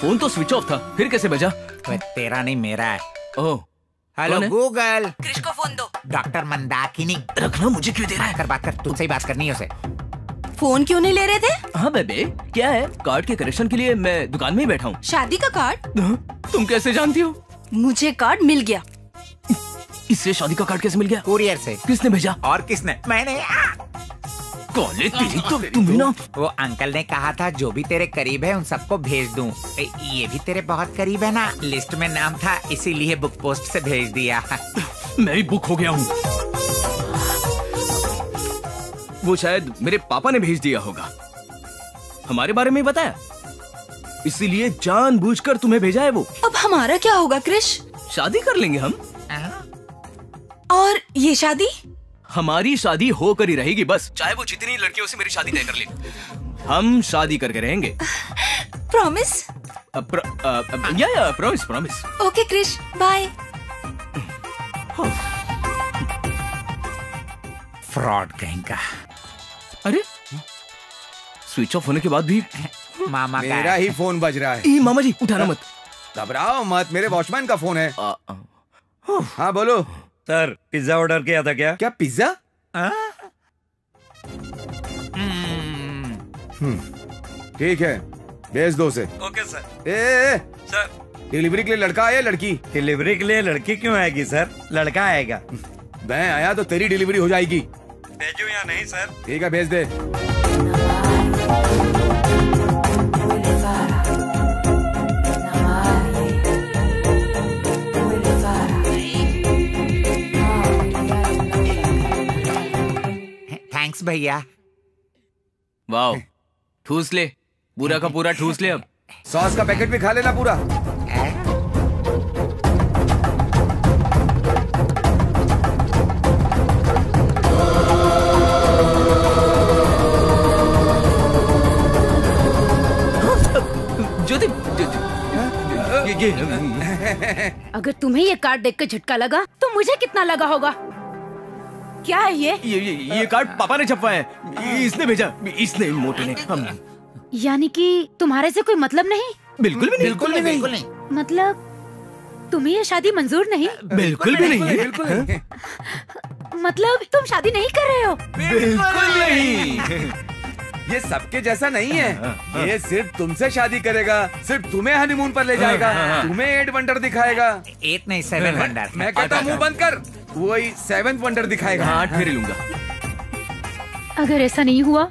फोन तो स्विच ऑफ था, फिर कैसे बजा? तेरा नहीं, मेरा है। ओह, हेलो गूगल, क्रिश को फोन दो। डॉक्टर मंदाकिनी। रखना, मुझे क्यों दे रहा है? बात कर, तुझसे ही बात करनी है उसे। फोन क्यों नहीं ले रहे थे? हाँ बेबे, क्या है? कार्ड के करेक्शन के लिए मैं दुकान में ही बैठा हूँ। शादी का कार्ड? तुम कैसे जानती हो? मुझे कार्ड मिल गया। इससे शादी का कार्ड कैसे मिल गया? कुरियर से। किसने भेजा? और किसने? मैंने। कॉलेज तेरी तो तुम्हें ना। वो अंकल ने कहा था जो भी तेरे करीब है उन सबको भेज दूं। ये भी तेरे बहुत करीब है ना, लिस्ट में नाम था, इसीलिए बुक पोस्ट से भेज दिया। मैं भी बुक हो गया हूँ। वो शायद मेरे पापा ने भेज दिया होगा, हमारे बारे में बताया, इसीलिए जानबूझकर तुम्हें भेजा है वो। अब हमारा क्या होगा क्रिश? शादी कर लेंगे हम। और ये शादी? हमारी शादी होकर ही रहेगी बस, चाहे वो जितनी लड़कियों से मेरी शादी तय कर ले, हम शादी करके रहेंगे। Promise? Yeah promise promise. Okay Krish, bye. Fraud कहीं का। अरे स्विच ऑफ होने के बाद भी मामा का मेरा ही फोन बज रहा है। मामा जी उठाना मत। घबराओ मत, मेरे वॉचमैन का फोन है। हाँ बोलो सर, पिज्जा ऑर्डर किया था क्या? क्या पिज्जा? ठीक है, भेज दो उसे। Okay sir. ए सर, डिलीवरी के लिए लड़का आया लड़की? डिलीवरी के लिए लड़की क्यों आएगी सर, लड़का आएगा। मैं आया तो तेरी डिलीवरी हो जाएगी। भेजू या नहीं सर? ठीक है, भेज दे। थैंक्स भैया। वाह, ठूस ले, पूरा का पूरा ठूस ले। अब सॉस का पैकेट भी खा लेना पूरा। ज्योति, अगर तुम्हें ये कार्ड देख के झटका लगा तो मुझे कितना लगा होगा? क्या है ये कार्ड पापा ने छपवाया है, इसने भेजा, इसने, मोटे ने। हम यानी कि तुम्हारे से कोई मतलब नहीं? बिल्कुल भी नहीं। बिल्कुल नहीं। मतलब तुम्हें ये शादी मंजूर नहीं? बिल्कुल भी नहीं। बिल्कुल नहीं। मतलब तुम शादी नहीं कर रहे हो? बिल्कुल नहीं। ये सबके जैसा नहीं है। ये सिर्फ तुमसे शादी करेगा, सिर्फ तुम्हें हनीमून पर ले जाएगा, तुम्हें 8 वंडर दिखाएगा। 8 नहीं 7 वंडर। मैं कहता हूँ मुंह बंद कर, वही 7th वंडर दिखाएगा। 8 फेरे लूंगा। अगर ऐसा नहीं हुआ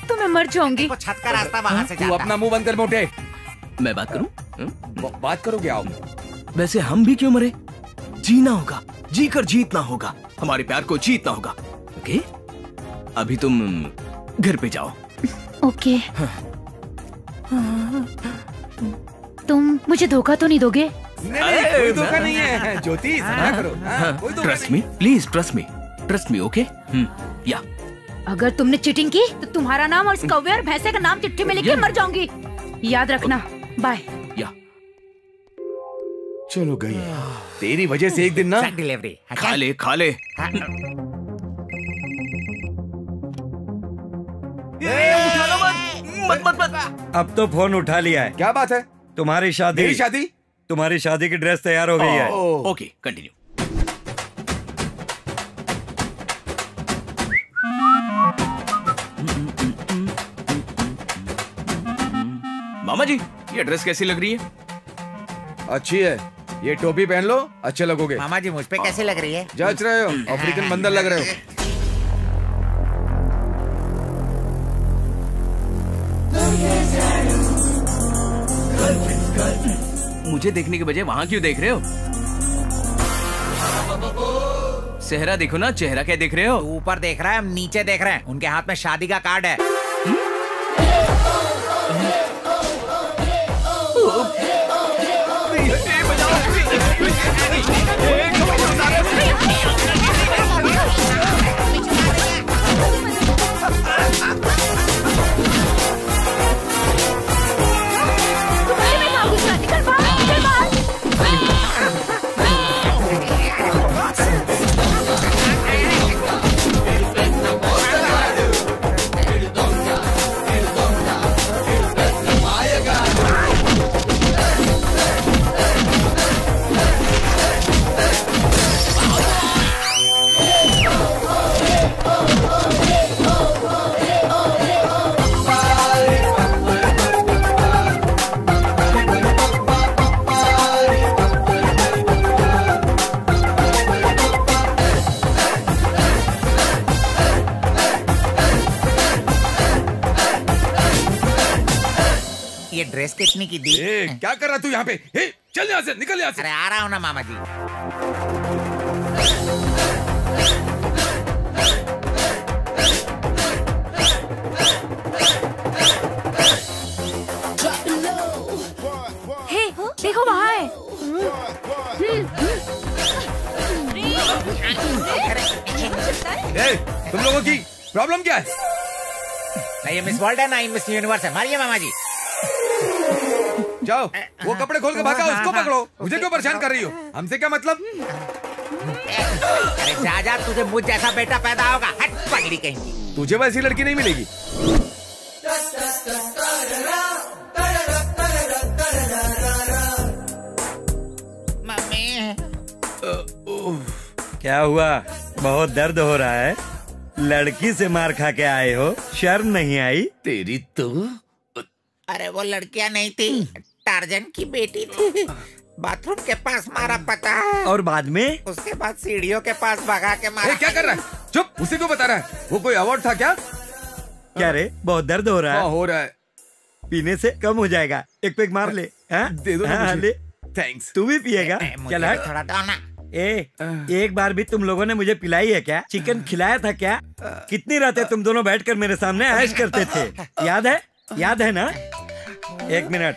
तो मैं मर जाऊंगी। छत का रास्ता वहाँ से तू जाता। अपना मुंह बंद कर मोटे। मैं बात करूं? बात करो क्या? वैसे हम भी क्यों मरे? जीना होगा, जी कर जीतना होगा, हमारे प्यार को जीतना होगा। ओके, अभी तुम घर पे जाओ। ओके। तुम मुझे धोखा तो नहीं दोगे? नहीं, कोई धोखा नहीं है ज्योति, समझा करो। कोई धोखा trust me, please trust me, okay? या अगर तुमने चीटिंग की तो तुम्हारा नाम और इस कौवे और भैंसे का नाम चिट्ठी में लिख के मर जाऊंगी। याद रखना। बाय। चलो गई। तेरी वजह से एक दिन ना डिलीवरी खा ले खा ले। मत मत मत। अब तो फोन उठा लिया है। क्या बात है? तुम्हारी शादी। मेरी शादी? तुम्हारी शादी की ड्रेस तैयार हो गई है। Okay continue. मामा जी ये ड्रेस कैसी लग रही है? अच्छी है। ये टोपी पहन लो, अच्छे लगोगे। मामा जी मुझ पे कैसे लग रही है? जच रहे हो, अफ्रीकन बंदर लग रहे हो। मुझे देखने के बजाय वहां क्यों देख रहे हो? चेहरा देखो ना, चेहरा क्या देख रहे हो? ऊपर देख रहा है, हम नीचे देख रहे हैं। उनके हाथ में शादी का कार्ड है। ये ड्रेस कितनी की दी? क्या कर रहा तू यहाँ पे? चल यहाँ से, निकल यहाँ से। अरे आ रहा हूँ ना मामा जी। हे, देखो वहाँ है। तुम लोगों की प्रॉब्लम क्या है? ना ये मिस वर्ल्ड है ना ये मिस यूनिवर्स है। मारिए मामा जी। जाओ वो कपड़े खोल के भागा, उसको पकड़ो। मुझे क्यों परेशान कर रही हो? हमसे क्या मतलब? अरे जा जा, तुझे मुझ जैसा बेटा पैदा होगा। हट पगड़ी कहीं। तुझे वैसी लड़की नहीं मिलेगी। मम्मी क्या हुआ? बहुत दर्द हो रहा है? लड़की से मार खा के आए हो, शर्म नहीं आई? तेरी तो। अरे वो लड़कियां नहीं थी, टार्जन की बेटी थी। बाथरूम के पास मारा पता है। और बाद में? उसके बाद सीढ़ियों के पास भगा के मारा। क्या कर रहा है? चुप। उसे क्यों बता रहा है? वो कोई अवार्ड था क्या? क्या रे, बहुत दर्द हो रहा है? हाँ हो रहा है। पीने से कम हो जाएगा। एक पेग मार ले। दे दो हाँ, ले। थैंक्स। तू भी पिएगा? चल हट। थोड़ा दो ना। एक बार भी तुम लोगों ने मुझे पिलाई है क्या? चिकन खिलाया था क्या? कितनी रातें तुम दोनों बैठकर मेरे सामने ऐश करते थे, याद है? याद है ना? एक मिनट।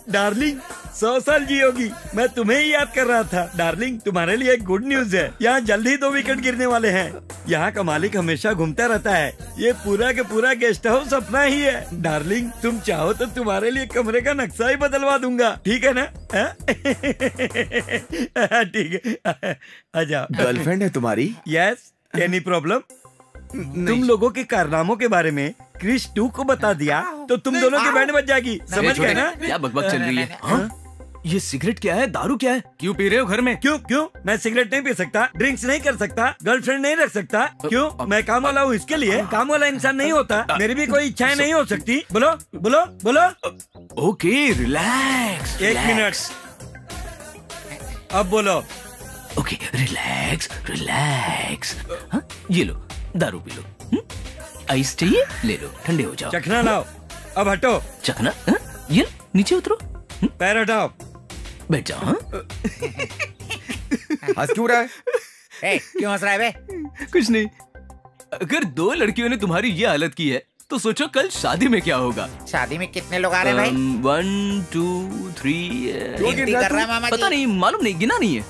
डार्लिंग 100 साल जियोगी। मैं तुम्हें ही याद कर रहा था। डार्लिंग तुम्हारे लिए एक गुड न्यूज है। यहाँ जल्द ही 2 विकेट गिरने वाले हैं। यहाँ का मालिक हमेशा घूमता रहता है। ये पूरा के पूरा गेस्ट हाउस अपना ही है। डार्लिंग तुम चाहो तो तुम्हारे लिए कमरे का नक्शा ही बदलवा दूंगा। ठीक है ना? ठीक है, आ जाओ। गर्लफ्रेंड है तुम्हारी? यस। Any problem? तुम लोगों के कारनामों के बारे में क्रिश 2 को बता दिया तो तुम दोनों की बैंड बज जाएगी। समझ गए ना? क्या बकबक चल रही है? हाँ? ये सिगरेट क्या है? दारू क्या है? क्यों पी रहे हो घर में? क्यों? मैं सिगरेट नहीं पी सकता, ड्रिंक्स नहीं कर सकता, गर्लफ्रेंड नहीं रख सकता। क्यों? मैं काम वाला हूँ इसके लिए। काम वाला इंसान नहीं होता। मेरी भी कोई इच्छाएं नहीं हो सकती। बोलो बोलो बोलो। Okay relax. एक मिनट, अब बोलो। Okay relax relax. ये लो दारू पी लो। आइस चाहिए? ले लो, ठंडे हो जाओ। चखना लाओ। अब हटो। चखना? ये नीचे उतरो। पैर हटाओ। बैठ जाओ। हंस क्यों रहा है? क्यों हंस रहा है बे? कुछ नहीं। अगर 2 लड़कियों ने तुम्हारी ये हालत की है तो सोचो कल शादी में क्या होगा। शादी में कितने लोग आ रहे हैं भाई? 1 2 3। कर रहा है मामा जी? पता नहीं, मालूम नहीं, गिना नहीं है।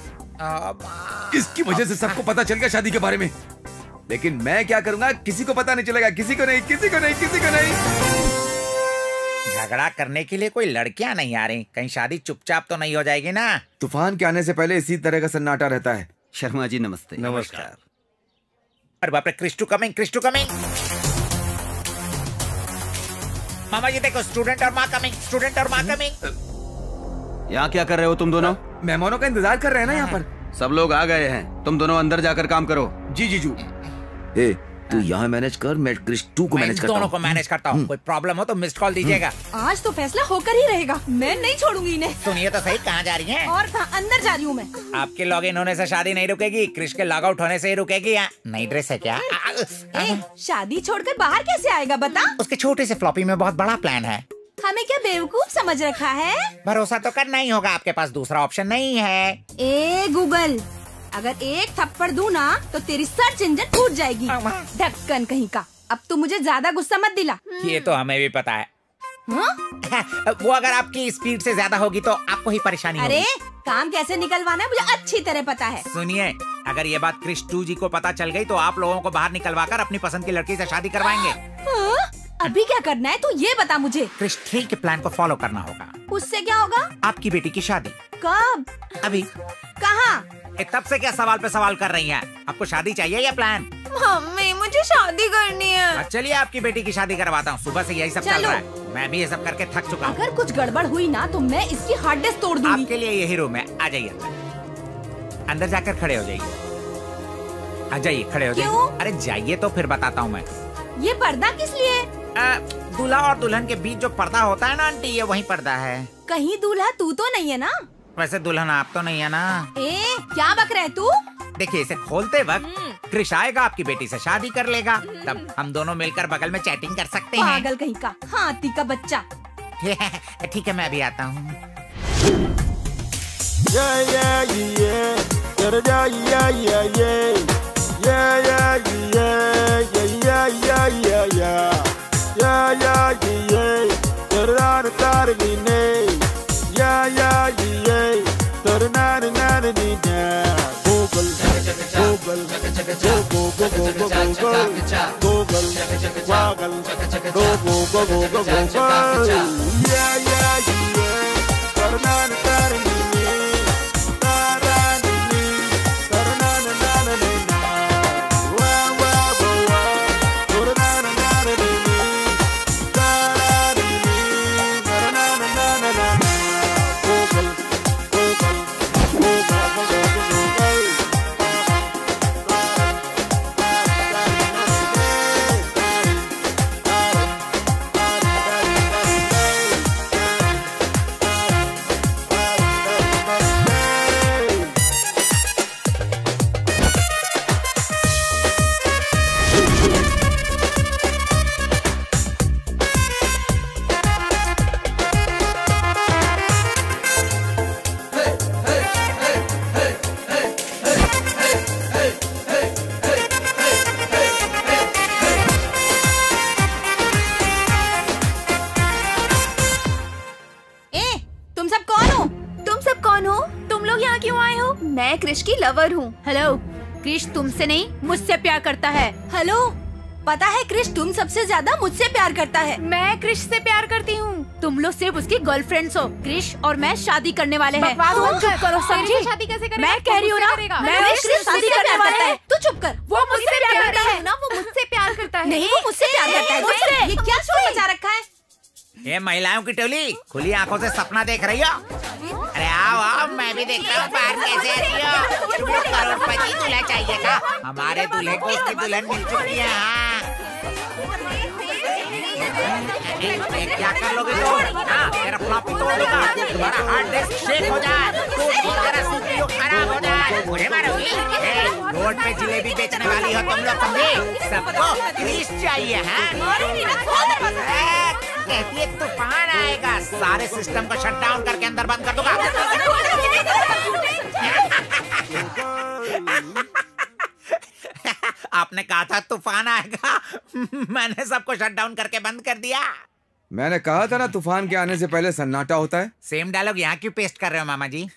इसकी वजह से सबको पता चल गया शादी के बारे में। लेकिन मैं क्या करूंगा, किसी को पता नहीं चलेगा, किसी को नहीं, किसी को नहीं, किसी को नहीं। झगड़ा करने के लिए कोई लड़कियां नहीं आ रही, कहीं शादी चुपचाप तो नहीं हो जाएगी ना? तूफान के आने से पहले इसी तरह का सन्नाटा रहता है। शर्मा जी नमस्ते। नमस्कार। अरे बाप रे, क्रिस्टू कमिंग, क्रिस्टू कमिंग। मामा जी देखो, स्टूडेंट और माँ कमिंग, स्टूडेंट और माँ कमिंग। यहाँ क्या कर रहे हो तुम दोनों? मेहमानों का इंतजार कर रहे हैं ना यहाँ पर। सब लोग आ गए हैं, तुम दोनों अंदर जाकर काम करो। जी जीजू। ए, तू यहाँ मैनेज कर, मैं क्रिस्टू को मैनेज करता हूँ। दोनों को मैनेज करता हूँ। कोई प्रॉब्लम हो तो मिस्ड कॉल दीजिएगा। आज तो फैसला होकर ही रहेगा, मैं नहीं छोड़ूंगी इन्हें। सुनिए तो सही, कहाँ जा रही हैं? और अंदर जा रही हूँ मैं। आपके लॉग इन होने से शादी नहीं रुकेगी, क्रिश के लॉग आउट होने से ही रुकेगी। नई ड्रेस है क्या? शादी छोड़कर बाहर कैसे आएगा बता? उसके छोटे से फ्लॉपी में बहुत बड़ा प्लान है। हमें क्या बेवकूफ समझ रखा है? भरोसा तो करना ही होगा, आपके पास दूसरा ऑप्शन नहीं है। ए गूगल, अगर एक थप्पड़ दूं ना तो तेरी सर्च इंजन टूट जाएगी। ढक्कन कहीं का। अब तू मुझे ज्यादा गुस्सा मत दिला। ये तो हमें भी पता है। वो अगर आपकी स्पीड से ज्यादा होगी तो आपको ही परेशानी होगी। अरे काम कैसे निकलवाना है मुझे अच्छी तरह पता है। सुनिए, अगर ये बात क्रिस्टू जी को पता चल गई तो आप लोगों को बाहर निकलवा कर अपनी पसंद की लड़की से शादी करवाएंगे। अभी क्या करना है तू ये बता मुझे। क्रिस्टी के प्लान को फॉलो करना होगा। उससे क्या होगा? आपकी बेटी की शादी। कब? अभी। कहाँ? तब से क्या सवाल पे सवाल कर रही हैं? आपको शादी चाहिए या प्लान? मम्मी मुझे शादी करनी है। चलिए आपकी बेटी की शादी करवाता हूँ। सुबह से यही सब चल रहा है, मैं भी ये सब करके थक चुका हूँ। अगर कुछ गड़बड़ हुई ना तो मैं इसकी हार्ड डिस्क तोड़ दूंगी। आपके लिए यही रूम है, आ जाइए अंदर जाकर खड़े हो जाइए। आ जाइए, खड़े हो जाइए। अरे जाइए तो फिर बताता हूँ मैं। ये पर्दा किस लिए? दूल्हा और दुल्हन के बीच जो पर्दा होता है ना आंटी, ये वही पर्दा है। कहीं दूल्हा तू तो नहीं है ना? वैसे दुल्हन आप तो नहीं है ना? क्या बक रहे तू? देखिए, इसे खोलते वक्त क्रिश आएगा, आपकी बेटी से शादी कर लेगा, तब हम दोनों मिलकर बगल में चैटिंग कर सकते हैं। पागल कहीं का, हाथी का बच्चा। ठीक है, मैं अभी आता हूँ। मैं क्रिश की लवर हूँ। हेलो, क्रिश तुमसे नहीं मुझसे प्यार करता है। हेलो, पता है क्रिश तुम सबसे ज्यादा मुझसे प्यार करता है। मैं क्रिश से प्यार करती हूँ। तुम लोग सिर्फ उसकी गर्लफ्रेंड्स हो। क्रिश और मैं शादी करने वाले हैं। चुप करो, समझी? शादी कैसे करेगा? मैं कह रही हूँ ना, मैं क्रिश शादी करने वाला है। तू चुप कर। वो मुझसे प्यार करता है ना, वो मुझसे प्यार करता है। नहीं, वो मुझसे प्यार करता है। मुझसे। ये क्या शोर मचा रखा है? ये महिलाओं की टोली खुली आंखों से सपना देख रही हो? अरे आओ आओ, मैं भी देख रहा हूँ बाहर कैसे रही हो। तुम्हें करोड़पति दूल्हा चाहिए था, हमारे दूल्हे को उसकी दुल्हन मिल चुकी है। क्या कर लोगे तुम? मेरा फ्लॉपी तोड़ दूंगा, तुम्हारा हार्ड डिस्क शेक हो जाए, सीपीयू खराब हो जाए, मुझे मारोगी? रोड पे जिलेबी बेचने वाली हो तुम लोग, समझे? सबको क्रिश चाहिए है। कहती है तूफान आएगा, सारे सिस्टम को शट डाउन करके अंदर बंद कर दूंगा। आपने कहा था तूफान आएगा, मैंने सबको शट डाउन करके बंद कर दिया। मैंने कहा था ना तूफान के आने से पहले सन्नाटा होता है। सेम डायलॉग यहाँ क्यों पेस्ट कर रहे हो मामा जी?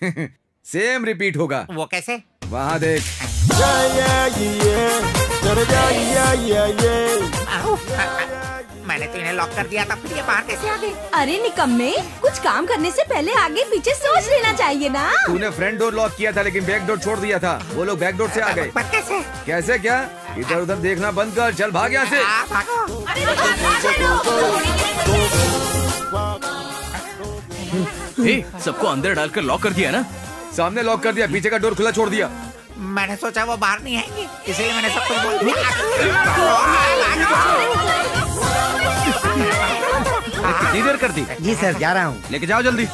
सेम रिपीट होगा। वो कैसे? वहाँ देख। मैंने तो इन्हें लॉक कर दिया था, फिर ये बाहर कैसे आ गए? अरे निकम्मे, कुछ काम करने से पहले आगे पीछे सोच लेना चाहिए ना। तूने फ्रंट डोर लॉक किया था लेकिन बैक डोर छोड़ दिया था। वो लोग बैक डोर से आ गए। पर कैसे? कैसे क्या? इधर उधर देखना बंद कर, चल भाग यहाँ से। सबको अंदर डालकर लॉक कर दिया ना? सामने लॉक कर दिया, पीछे का डोर खुला छोड़ दिया। मैंने सोचा वो बाहर नहीं आएंगे, इसलिए मैंने सब कुछ बोल दिया। कितनी देर कर दी? जी सर, जा रहा हूँ। लेके जाओ जल्दी।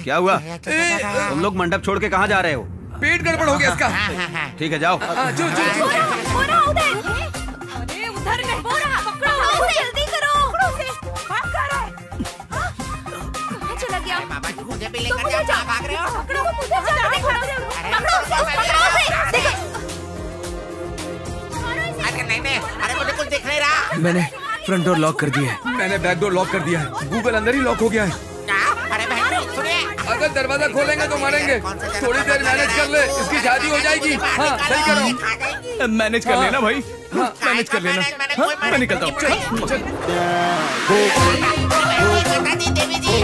क्या हुआ? तुम लोग मंडप छोड़ के कहाँ जा रहे हो? पेट गड़बड़ हो गया इसका। ठीक है जाओ। उधर नहीं, पकड़ो, जल्दी करो। कहाँ चला गया? बाबा जी मुझे भी लेकर जाओ, कहाँ भाग रहे हो? पकड़ो, मुझे जाने दो। अरे नहीं, अरे मुझे कुछ दिख नहीं रहा। मैंने फ्रंट डोर लॉक कर दिया है। मैंने बैक डोर लॉक कर दिया है। गूगल अंदर ही लॉक हो गया है। अरे बहन सुनिए, अगर दरवाजा खोलेंगे तो मारेंगे। थोड़ी देर मैनेज कर ले, इसकी शादी हो जाएगी। हाँ सही करो। मैनेज कर लेना भाई। हाँ मैनेज कर लेना। हाँ, मैं निकलता हूँ। चल। देवी जी,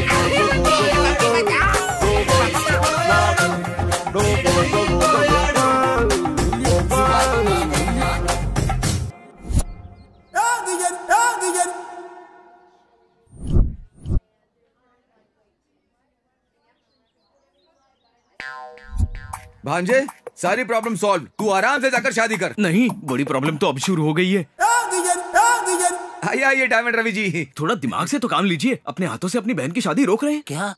भांजे, सारी प्रॉब्लम सॉल्व। तू आराम से जाकर शादी कर। नहीं, बड़ी प्रॉब्लम तो अब शुरू हो गई है। आइए डायमंड रवि जी, थोड़ा दिमाग से तो काम लीजिए। अपने हाथों से अपनी बहन की शादी रोक रहे हैं क्या?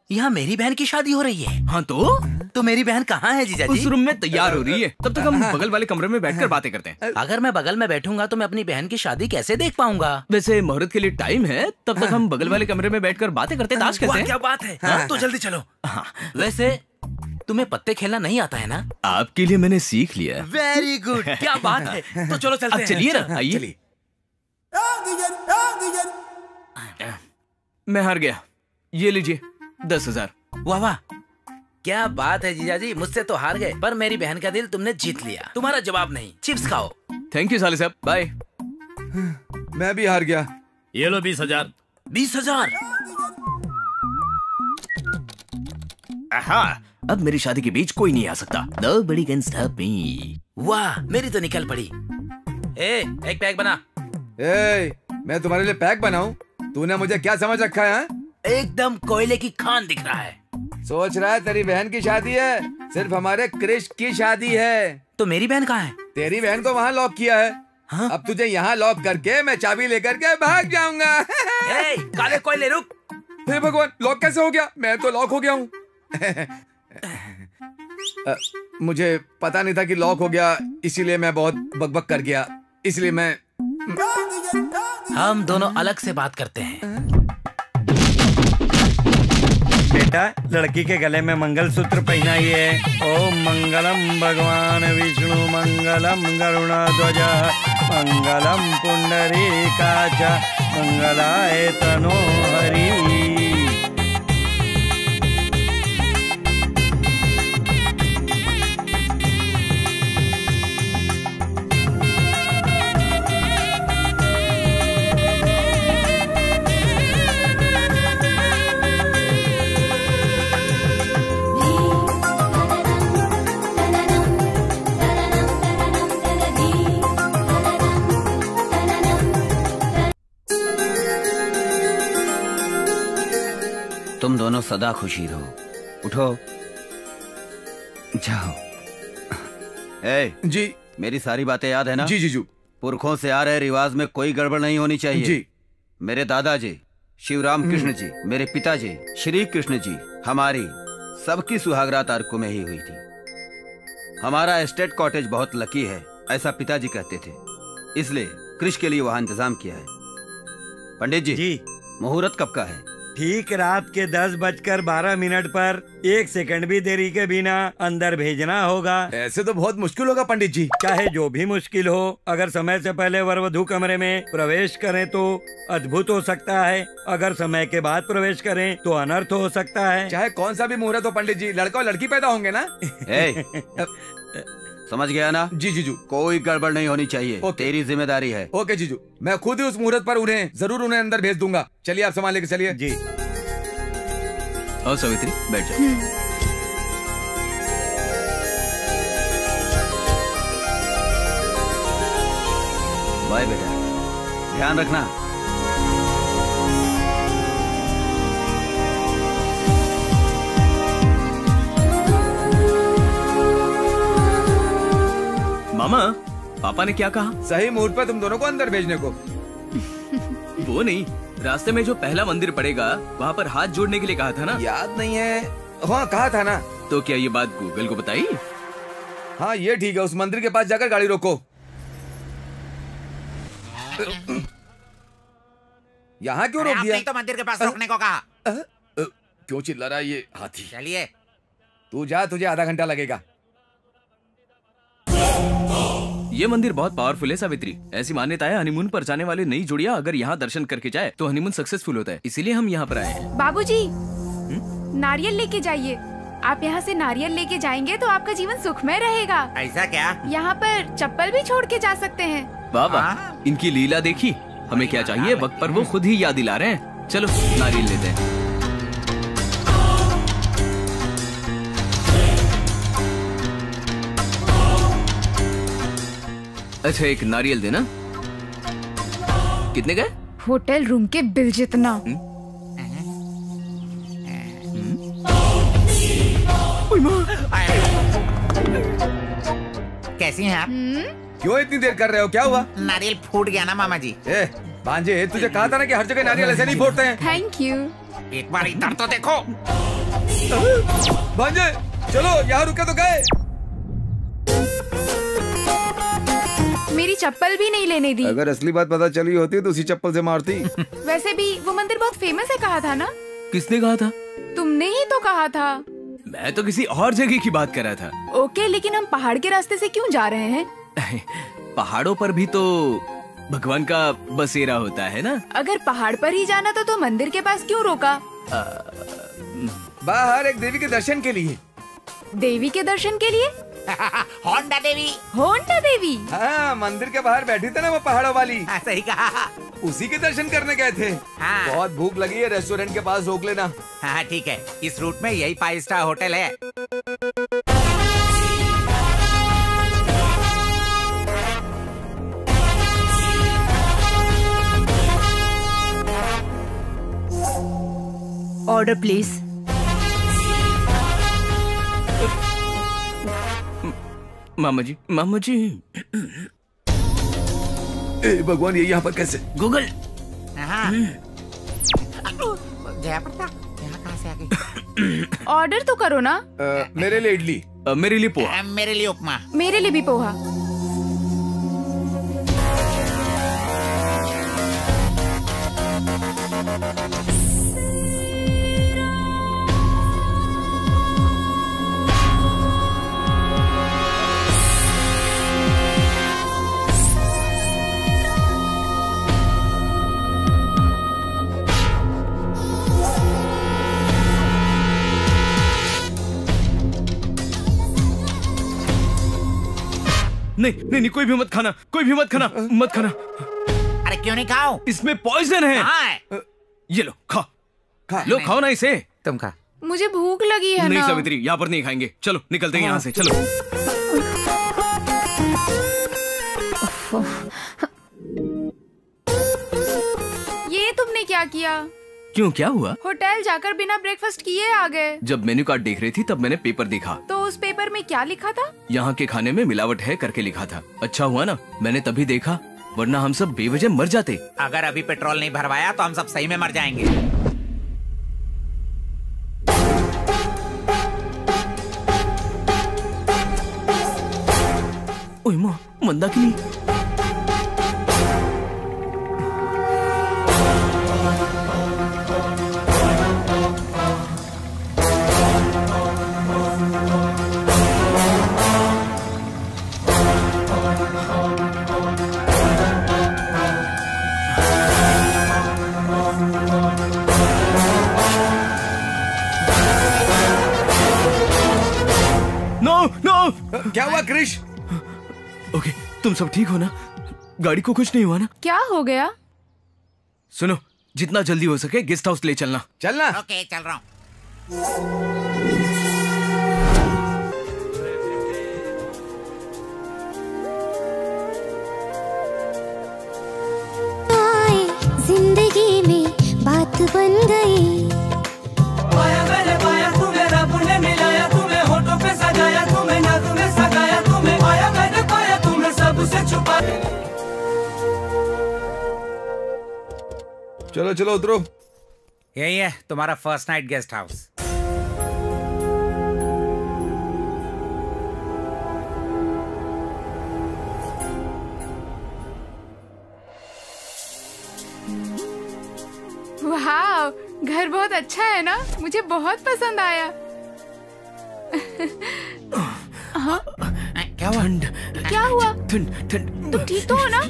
यहाँ मेरी बहन की शादी हो रही है? हाँ तो मेरी बहन कहाँ है जीजा जी? उस रूम में तैयार हो रही है। तब तक हम बगल वाले कमरे में बैठकर बातें करते हैं। अगर मैं बगल में बैठूंगा तो मैं अपनी बहन की शादी कैसे देख पाऊंगा? वैसे मुहूर्त के लिए टाइम है, तब तक हम बगल वाले कमरे में बैठकर बातें करते, ताश खेलते हैं। क्या बात है, तो जल्दी चलो। वैसे तुम्हें पत्ते खेलना नहीं आता है ना? आपके लिए मैंने सीख लिया। वेरी गुड, क्या बात है। तो चलो चलते हैं। चलिए ना, आइए। मैं हार गया, ये लीजिए 10,000। वाह वाह, क्या बात है जीजा जी, मुझसे तो हार गए पर मेरी बहन का दिल तुमने जीत लिया। तुम्हारा जवाब नहीं, चिप्स खाओ। थैंक यू साले साहब, बाय। मैं भी हार गया। ये लो 20,000। 20,000? अब मेरी शादी के बीच कोई नहीं आ सकता। Nobody can stop me। वाह, मेरी तो निकल पड़ी। एक पैक बना। मैं तुम्हारे लिए पैक बनाऊं? तूने मुझे क्या समझ रखा है? एकदम कोयले की खान दिख रहा है। सोच रहा है तेरी बहन की शादी है? सिर्फ हमारे क्रिश की शादी है। तो मेरी बहन कहाँ है? तेरी बहन को वहाँ लॉक किया है। हाँ? अब तुझे यहाँ लॉक करके मैं चाबी लेकर के भाग जाऊंगा। काले कोयले रुक। हे भगवान, लॉक कैसे हो गया? मैं तो लॉक हो गया हूँ। मुझे पता नहीं था कि लॉक हो गया, इसीलिए मैं बहुत बकबक कर गया। इसलिए मैं हम दोनों अलग से बात करते हैं। बेटा, लड़की के गले में मंगलसूत्र पहनाइए। ओम मंगलम भगवान विष्णु मंगलम गरुणध्वज मंगलम पुंडरीकाच मंगलाय तनोहरि। तुम दोनों सदा खुशी रहो। उठो, जाओ। जी, मेरी सारी बातें याद है ना? जी जीजू। पुरखों से आ रहे रिवाज में कोई गड़बड़ नहीं होनी चाहिए। जी। मेरे दादाजी शिवराम कृष्ण जी, मेरे पिताजी श्री कृष्ण जी, हमारी सबकी सुहागरात अर्को में ही हुई थी। हमारा एस्टेट कॉटेज बहुत लकी है, ऐसा पिताजी कहते थे, इसलिए कृष के लिए वहाँ इंतजाम किया है। पंडित जी, मुहूर्त कब का है? ठीक रात के 10:12 पर 1 सेकंड भी देरी के बिना अंदर भेजना होगा। ऐसे तो बहुत मुश्किल होगा पंडित जी। चाहे जो भी मुश्किल हो, अगर समय से पहले वर वधू कमरे में प्रवेश करें तो अद्भुत हो सकता है, अगर समय के बाद प्रवेश करें तो अनर्थ हो सकता है। चाहे कौन सा भी मुहूर्त हो पंडित जी, लड़का और लड़की पैदा होंगे ना। समझ गया ना? जी जीजू। कोई गड़बड़ नहीं होनी चाहिए, तेरी जिम्मेदारी है। ओके जीजू, मैं खुद ही उस मुहूर्त पर उन्हें अंदर भेज दूंगा। चलिए आप सामान लेके चलिए। जी। और सावित्री बैठ जाओ। बाय बेटा, ध्यान रखना। मामा, पापा ने क्या कहा? सही मुहूर्त पर तुम दोनों को अंदर भेजने को। वो नहीं, रास्ते में जो पहला मंदिर पड़ेगा वहाँ पर हाथ जोड़ने के लिए कहा था ना? याद नहीं है। हाँ कहा था ना। तो क्या ये बात गूगल को बताई? हाँ ये ठीक है, उस मंदिर के पास जाकर गाड़ी रोको। यहाँ क्यों रोक दिया? तो मंदिर के पास रोकने को कहा। क्यों चिल्ला रहा है ये हाथी? चलिए तू जा, तुझे आधा घंटा लगेगा। ये मंदिर बहुत पावरफुल है सावित्री। ऐसी मान्यता है हनीमून पर जाने वाले नई जोड़ियां अगर यहाँ दर्शन करके जाए तो हनीमून सक्सेसफुल होता है, इसीलिए हम यहाँ पर आए हैं। बाबूजी, नारियल लेके जाइए। आप यहाँ से नारियल लेके जाएंगे तो आपका जीवन सुखमय रहेगा। ऐसा क्या? यहाँ पर चप्पल भी छोड़ के जा सकते हैं। बाबा, इनकी लीला देखी। हमें क्या चाहिए, वक्त पर वो खुद ही याद दिला रहे हैं। चलो नारियल लेते हैं। अच्छा एक नारियल देना। कितने गए? होटल रूम के बिल जितना। कैसी हैं आप? क्यों इतनी देर कर रहे हो? क्या हुआ? नारियल फूट गया ना मामा जी। भांजे, तुझे कहा था ना कि हर जगह नारियल ऐसे नहीं फोड़ते हैं। Thank you. एक बार इधर तो देखो। भांजे चलो, यहाँ रुके तो गए। मेरी चप्पल भी नहीं लेने दी। अगर असली बात पता चली होती तो उसी चप्पल से मारती। वैसे भी वो मंदिर बहुत फेमस है कहा था ना? किसने कहा था? तुमने ही तो कहा था। मैं तो किसी और जगह की बात कर रहा था। ओके, लेकिन हम पहाड़ के रास्ते से क्यों जा रहे हैं? पहाड़ों पर भी तो भगवान का बसेरा होता है ना। अगर पहाड़ पर ही जाना तो मंदिर के पास क्यों रोका? बाहर एक देवी के दर्शन के लिए। देवी के दर्शन के लिए? होंडा देवी। होंडा देवी? हाँ, मंदिर के बाहर बैठी थी ना वो पहाड़ों वाली। सही कहा। उसी के दर्शन करने गए थे। हाँ। बहुत भूख लगी है, रेस्टोरेंट के पास रोक लेना। हाँ ठीक है, इस रूट में यही 5 स्टार होटल है। Order please. मामा जी, मामा जी। ए भगवान, ये यहाँ पर कैसे? गूगल। जया प्रताप, यहाँ कहाँ से आ गई? ऑर्डर तो करो ना। मेरे लिए इडली। मेरे लिए पोहा। मेरे लिए उपमा। मेरे लिए भी पोहा। नहीं, कोई भी मत खाना, कोई भी मत खाना, मत खाना। अरे क्यों नहीं खाओ? इसमें पॉइजन है। ये लो, खा लो, खाओ ना इसे। तुम खा। मुझे भूख लगी है। नहीं ना। सावित्री, यहाँ पर नहीं खाएंगे। चलो निकलते हैं यहाँ से, चलो। ये तुमने क्या किया? क्यों, क्या हुआ? होटल जाकर बिना ब्रेकफास्ट किए आ गए। जब मेन्यू कार्ड देख रही थी तब मैंने पेपर देखा। तो उस पेपर में क्या लिखा था? यहाँ के खाने में मिलावट है करके लिखा था। अच्छा हुआ ना मैंने तभी देखा, वरना हम सब बेवजह मर जाते। अगर अभी पेट्रोल नहीं भरवाया तो हम सब सही में मर जाएंगे। ओए माँ, मंदाकिनी। क्या हुआ क्रिश? ओके, तुम सब ठीक हो ना? गाड़ी को कुछ नहीं हुआ ना? क्या हो गया? सुनो, जितना जल्दी हो सके गेस्ट हाउस ले चलना। चलना। ओके, चल रहा हूँ। जिंदगी में बात बन गई। पाया मैंने पाया तुम्हें, रब ने मिलाया तुम्हें, होठों पे सजाया तुम्हें, नाक में सगाया तुम्हें, पाया मैंने पाया तुम्हें, सबसे छुपा। चलो चलो उतरो। यही है तुम्हारा फर्स्ट नाइट गेस्ट हाउस। वाह, घर बहुत अच्छा है ना? मुझे बहुत पसंद आया। हाँ? क्या हुआ? क्या हुआ? ठंड। तुम ठीक तो हो ना?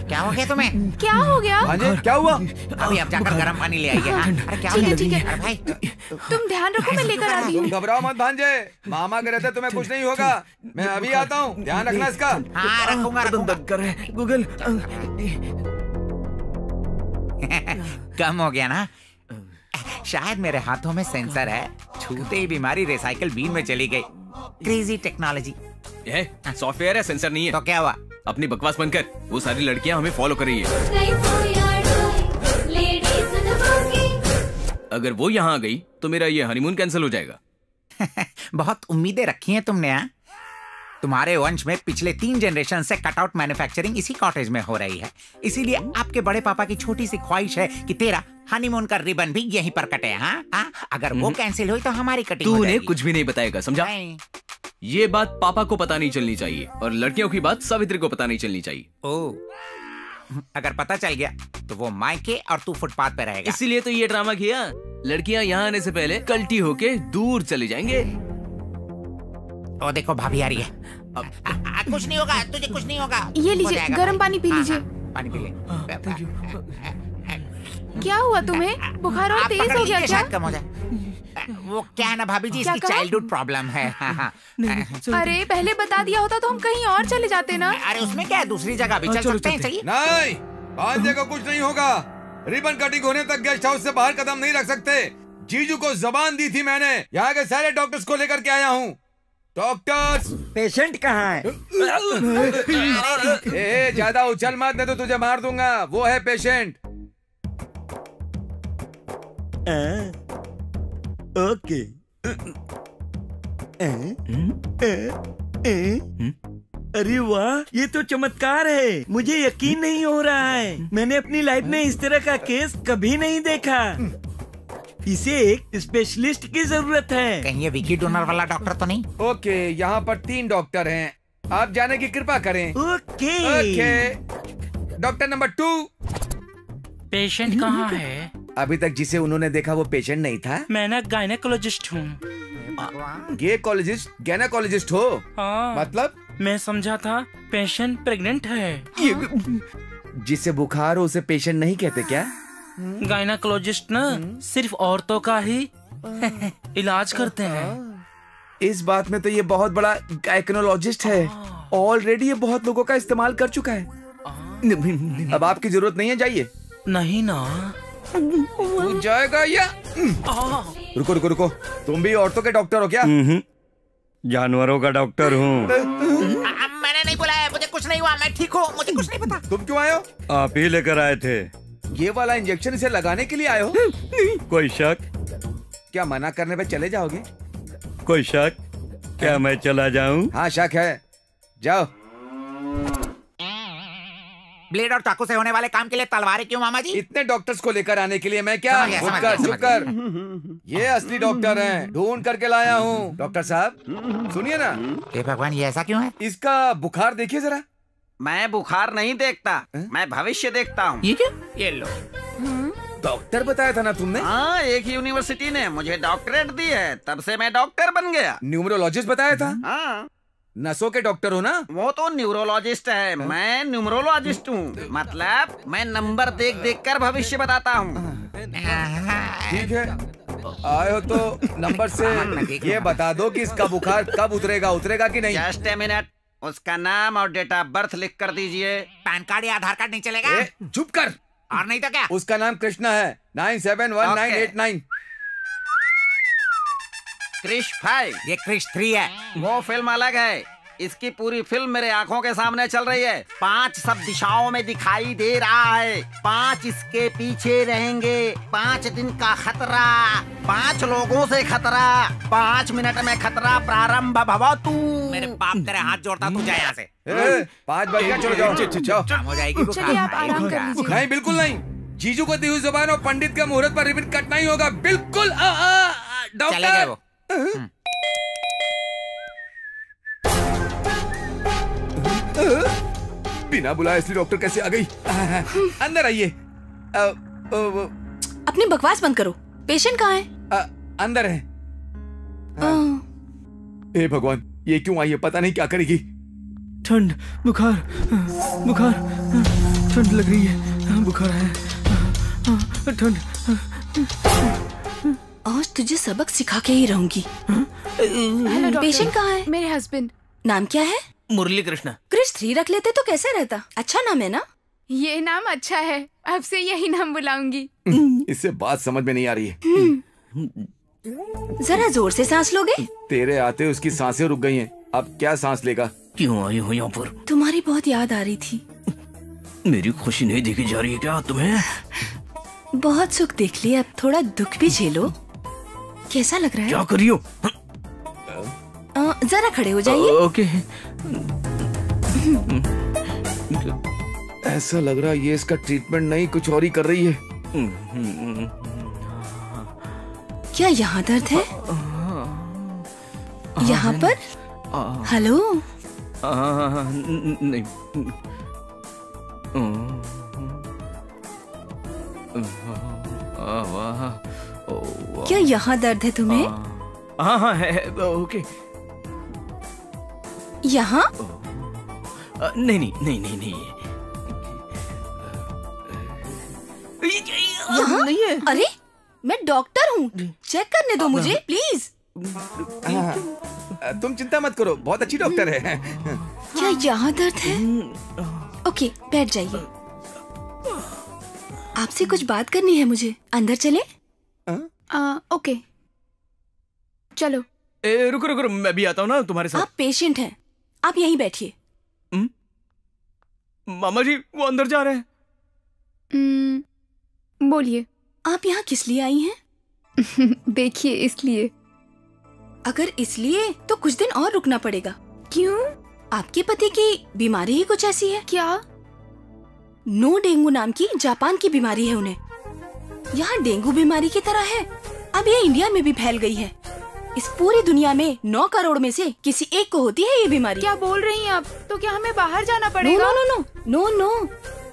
क्या हो गया तुम्हें? क्या हो गया? क्या हुआ? अभी अब जाकर गर्म पानी ले आइए। अरे क्या ठीक है, ठीक है। अरे भाई तुम ध्यान रखो, मैं लेकर आती हूँ। तुम घबराओ मत भांजे, मामा के रहते तुम्हें कुछ नहीं होगा। मैं अभी आता हूँ, ध्यान रखना इसका। हाँ, रखूंगा। कर रहे गूगल। कम हो गया ना? शायद मेरे हाथों में सेंसर है, छूते ही बीमारी रिसाइकल बीन में चली गई। Crazy technology. सॉफ्टवेयर है, सेंसर नहीं है। तो क्या हुआ? अपनी बकवास बंद कर। वो सारी लड़कियां हमें फॉलो कर रही है। अगर वो यहाँ आ गई तो मेरा ये हनीमून कैंसिल हो जाएगा। बहुत उम्मीदें रखी हैं तुमने। हाँ, तुम्हारे वंश में पिछले 3 जनरेशन से कटआउट मैन्युफैक्चरिंग इसी कॉटेज में हो रही है। इसीलिए आपके बड़े पापा की छोटी सी ख्वाहिश है कि तेरा हनीमून का रिबन भी यहीं पर कटे। हाँ, अगर वो कैंसिल हुई तो हमारी कटिंग हो तूने जाएगी। कुछ भी नहीं बताएगा, समझा? ये बात पापा को पता नहीं चलनी चाहिए और लड़कियों की बात सावित्री को पता नहीं चलनी चाहिए। ओह, अगर पता चल गया तो वो मायके और तू फुटपाथ पे रहेगा। इसीलिए तो ये ड्रामा किया। लड़कियां यहाँ आने से पहले कल्टी होके दूर चले जाएंगे। ओ देखो, भाभी आ रही है। कुछ नहीं होगा, तुझे कुछ नहीं होगा। ये लीजिए, गर्म पानी पी लीजिए। पानी पी ले। क्या हुआ तुम्हें? बुखार और तेज हो गया क्या? शायद कम हो जाए। वो क्या है ना भाभी जी, इसकी चाइल्डहुड प्रॉब्लम है। अरे पहले बता दिया होता तो हम कहीं और चले जाते ना। अरे उसमें क्या है, दूसरी जगह भी चल सकते हैं। चलिए। नहीं, भांजे को कुछ नहीं होगा। रिबन कटिंग होने तक गेस्ट हाउस से बाहर कदम नहीं रख सकते। जीजू को जबान दी थी मैंने। यहाँ के सारे डॉक्टर्स को लेकर के आया हूँ। डॉक्टर्स, पेशेंट कहाँ है? ए, ज्यादा उछल मत, नहीं तो तुझे मार दूंगा। वो है पेशेंट। ओके। अरे वाह, ये तो चमत्कार है। मुझे यकीन नहीं हो रहा है। मैंने अपनी लाइफ में इस तरह का केस कभी नहीं देखा। इसे एक स्पेशलिस्ट की जरूरत है। कहीं ये विकी डोनर वाला डॉक्टर तो नहीं? ओके, यहाँ पर 3 डॉक्टर हैं। आप जाने की कृपा करें। ओके। Doctor number 2। पेशेंट कहाँ है? अभी तक जिसे उन्होंने देखा वो पेशेंट नहीं था। मैं ना गायनेकोलॉजिस्ट हूँ। गायनेकोलॉजिस्ट हो? हाँ। मतलब? मैं समझा था पेशेंट प्रेग्नेंट है। जिसे बुखार हो उसे पेशेंट नहीं कहते क्या? गायनेकोलॉजिस्ट ना सिर्फ औरतों का ही इलाज करते हैं। इस बात में तो ये बहुत बड़ा गायनेकोलॉजिस्ट है। ऑलरेडी ये बहुत लोगों का इस्तेमाल कर चुका है। अब आपकी जरूरत नहीं है, जाइए। नहीं ना। तू जाएगा या? रुको रुको रुको, तुम भी औरतों के डॉक्टर हो क्या? जानवरों का डॉक्टर हूँ। मैंने नहीं बुलाया, मुझे कुछ नहीं हुआ, मैं ठीक हूँ, मुझे कुछ नहीं पता। तुम क्यों आए हो? आप ही लेकर आए थे। ये वाला इंजेक्शन इसे लगाने के लिए आए हो? कोई शक? क्या मना करने पे चले जाओगे? कोई शक? क्या मैं चला जाऊं? हाँ शक है, जाओ। ब्लेड और चाकू से होने वाले काम के लिए तलवारें क्यों मामा जी? इतने डॉक्टर्स को लेकर आने के लिए मैं क्या? चुप कर। ये असली डॉक्टर हैं, ढूंढ करके लाया हूँ। डॉक्टर साहब सुनिए ना। हे भगवान, ये ऐसा क्यों है? इसका बुखार देखिए जरा। मैं बुखार नहीं देखता, मैं भविष्य देखता हूँ। ये क्या? ये लो। डॉक्टर बताया था ना तुमने? हाँ, एक यूनिवर्सिटी ने मुझे डॉक्टरेट दी है, तब से मैं डॉक्टर बन गया। न्यूमरोलॉजिस्ट बताया था? हाँ। नसों के डॉक्टर हो ना? वो तो न्यूरोलॉजिस्ट है, मैं न्यूमरोलॉजिस्ट हूँ। मतलब मैं नंबर देख देख कर भविष्य बताता हूँ। ठीक है, आए हो तो नंबर से ये बता दो कि इसका बुखार कब उतरेगा कि नहीं? जस्ट ए मिनट, उसका नाम और डेट ऑफ बर्थ लिख कर दीजिए। पैन कार्ड या आधार कार्ड नहीं चलेगा? चुप कर। और नहीं तो क्या? उसका नाम कृष्णा है। 971989। क्रिश 5। ये क्रिश 3 है। वो फिल्म अलग है, इसकी पूरी फिल्म मेरे आंखों के सामने चल रही है। 5 सब दिशाओं में दिखाई दे रहा है, 5 इसके पीछे रहेंगे, 5 दिन का खतरा, 5 लोगों से खतरा, 5 मिनट में खतरा प्रारंभ भवतु। मेरे बाप तेरे हाथ जोड़ता, तू जा यहाँ से। 5 बज गया, चलो जाओ। हो जाएगी। चलिए आप आराम कर लीजिए। नहीं, बिल्कुल नहीं। जीजू को दी हुई जुबान और पंडित के मुहूर्त पर रिबन कटना ही होगा। बिल्कुल। डॉक्टर बिना बुलाए इसलिए डॉक्टर कैसे आ गई? अंदर आइए। अपनी बकवास बंद करो। पेशेंट कहाँ है? अंदर है। हे भगवान, ये क्यों आई है? पता नहीं क्या करेगी। ठंड, बुखार, ठंड लग रही है, बुखार है, ठंड। आज तुझे सबक सिखा के ही रहूंगी। Hello doctor. पेशेंट कहाँ है? मेरे हस्बैंड। नाम क्या है? मुरली कृष्णा। क्रिश 3 रख लेते तो कैसे रहता? अच्छा नाम है ना? ये नाम अच्छा है, अब से यही नाम बुलाऊंगी। इससे बात समझ में नहीं आ रही है। जरा जोर से सांस लोगे? तेरे आते उसकी सांसें रुक गई हैं। अब क्या सांस लेगा? क्यों आई हो यहाँ पर? तुम्हारी बहुत याद आ रही थी। मेरी खुशी नहीं देखी जा रही है क्या तुम्हें? बहुत सुख देख लिया, अब थोड़ा दुख भी झेलो। कैसा लग रहा है? क्या करियो? जरा खड़े हो जाइए। ओके। ऐसा लग रहा है ये इसका ट्रीटमेंट नहीं, कुछ और ही कर रही है। क्या यहाँ दर्द है? यहाँ पर? हेलो? नहीं। क्या यहाँ दर्द है तुम्हें? हाँ है, ओके। यहाँ? नहीं। यहाँ? नहीं है। अरे मैं डॉक्टर हूँ, चेक करने दो मुझे प्लीज। तुम चिंता मत करो, बहुत अच्छी डॉक्टर है। क्या यहाँ दर्द है? ओके, बैठ जाइए। आपसे कुछ बात करनी है मुझे, अंदर चले? ओके चलो। रुको, मैं भी आता हूँ ना तुम्हारे साथ। आप पेशेंट हैं, आप यहीं बैठिए। मामा जी वो अंदर जा रहे हैं। बोलिए। आप यहाँ किस लिए आई हैं? देखिए इसलिए। अगर इसलिए तो कुछ दिन और रुकना पड़ेगा। क्यों? आपके पति की बीमारी ही कुछ ऐसी है। क्या? नो डेंगू नाम की जापान की बीमारी है उन्हें। यहाँ डेंगू बीमारी की तरह है, अब ये इंडिया में भी फैल गई है। इस पूरी दुनिया में 9 करोड़ में से किसी एक को होती है ये बीमारी। क्या बोल रही हैं आप? तो क्या हमें बाहर जाना पड़ेगा? नो।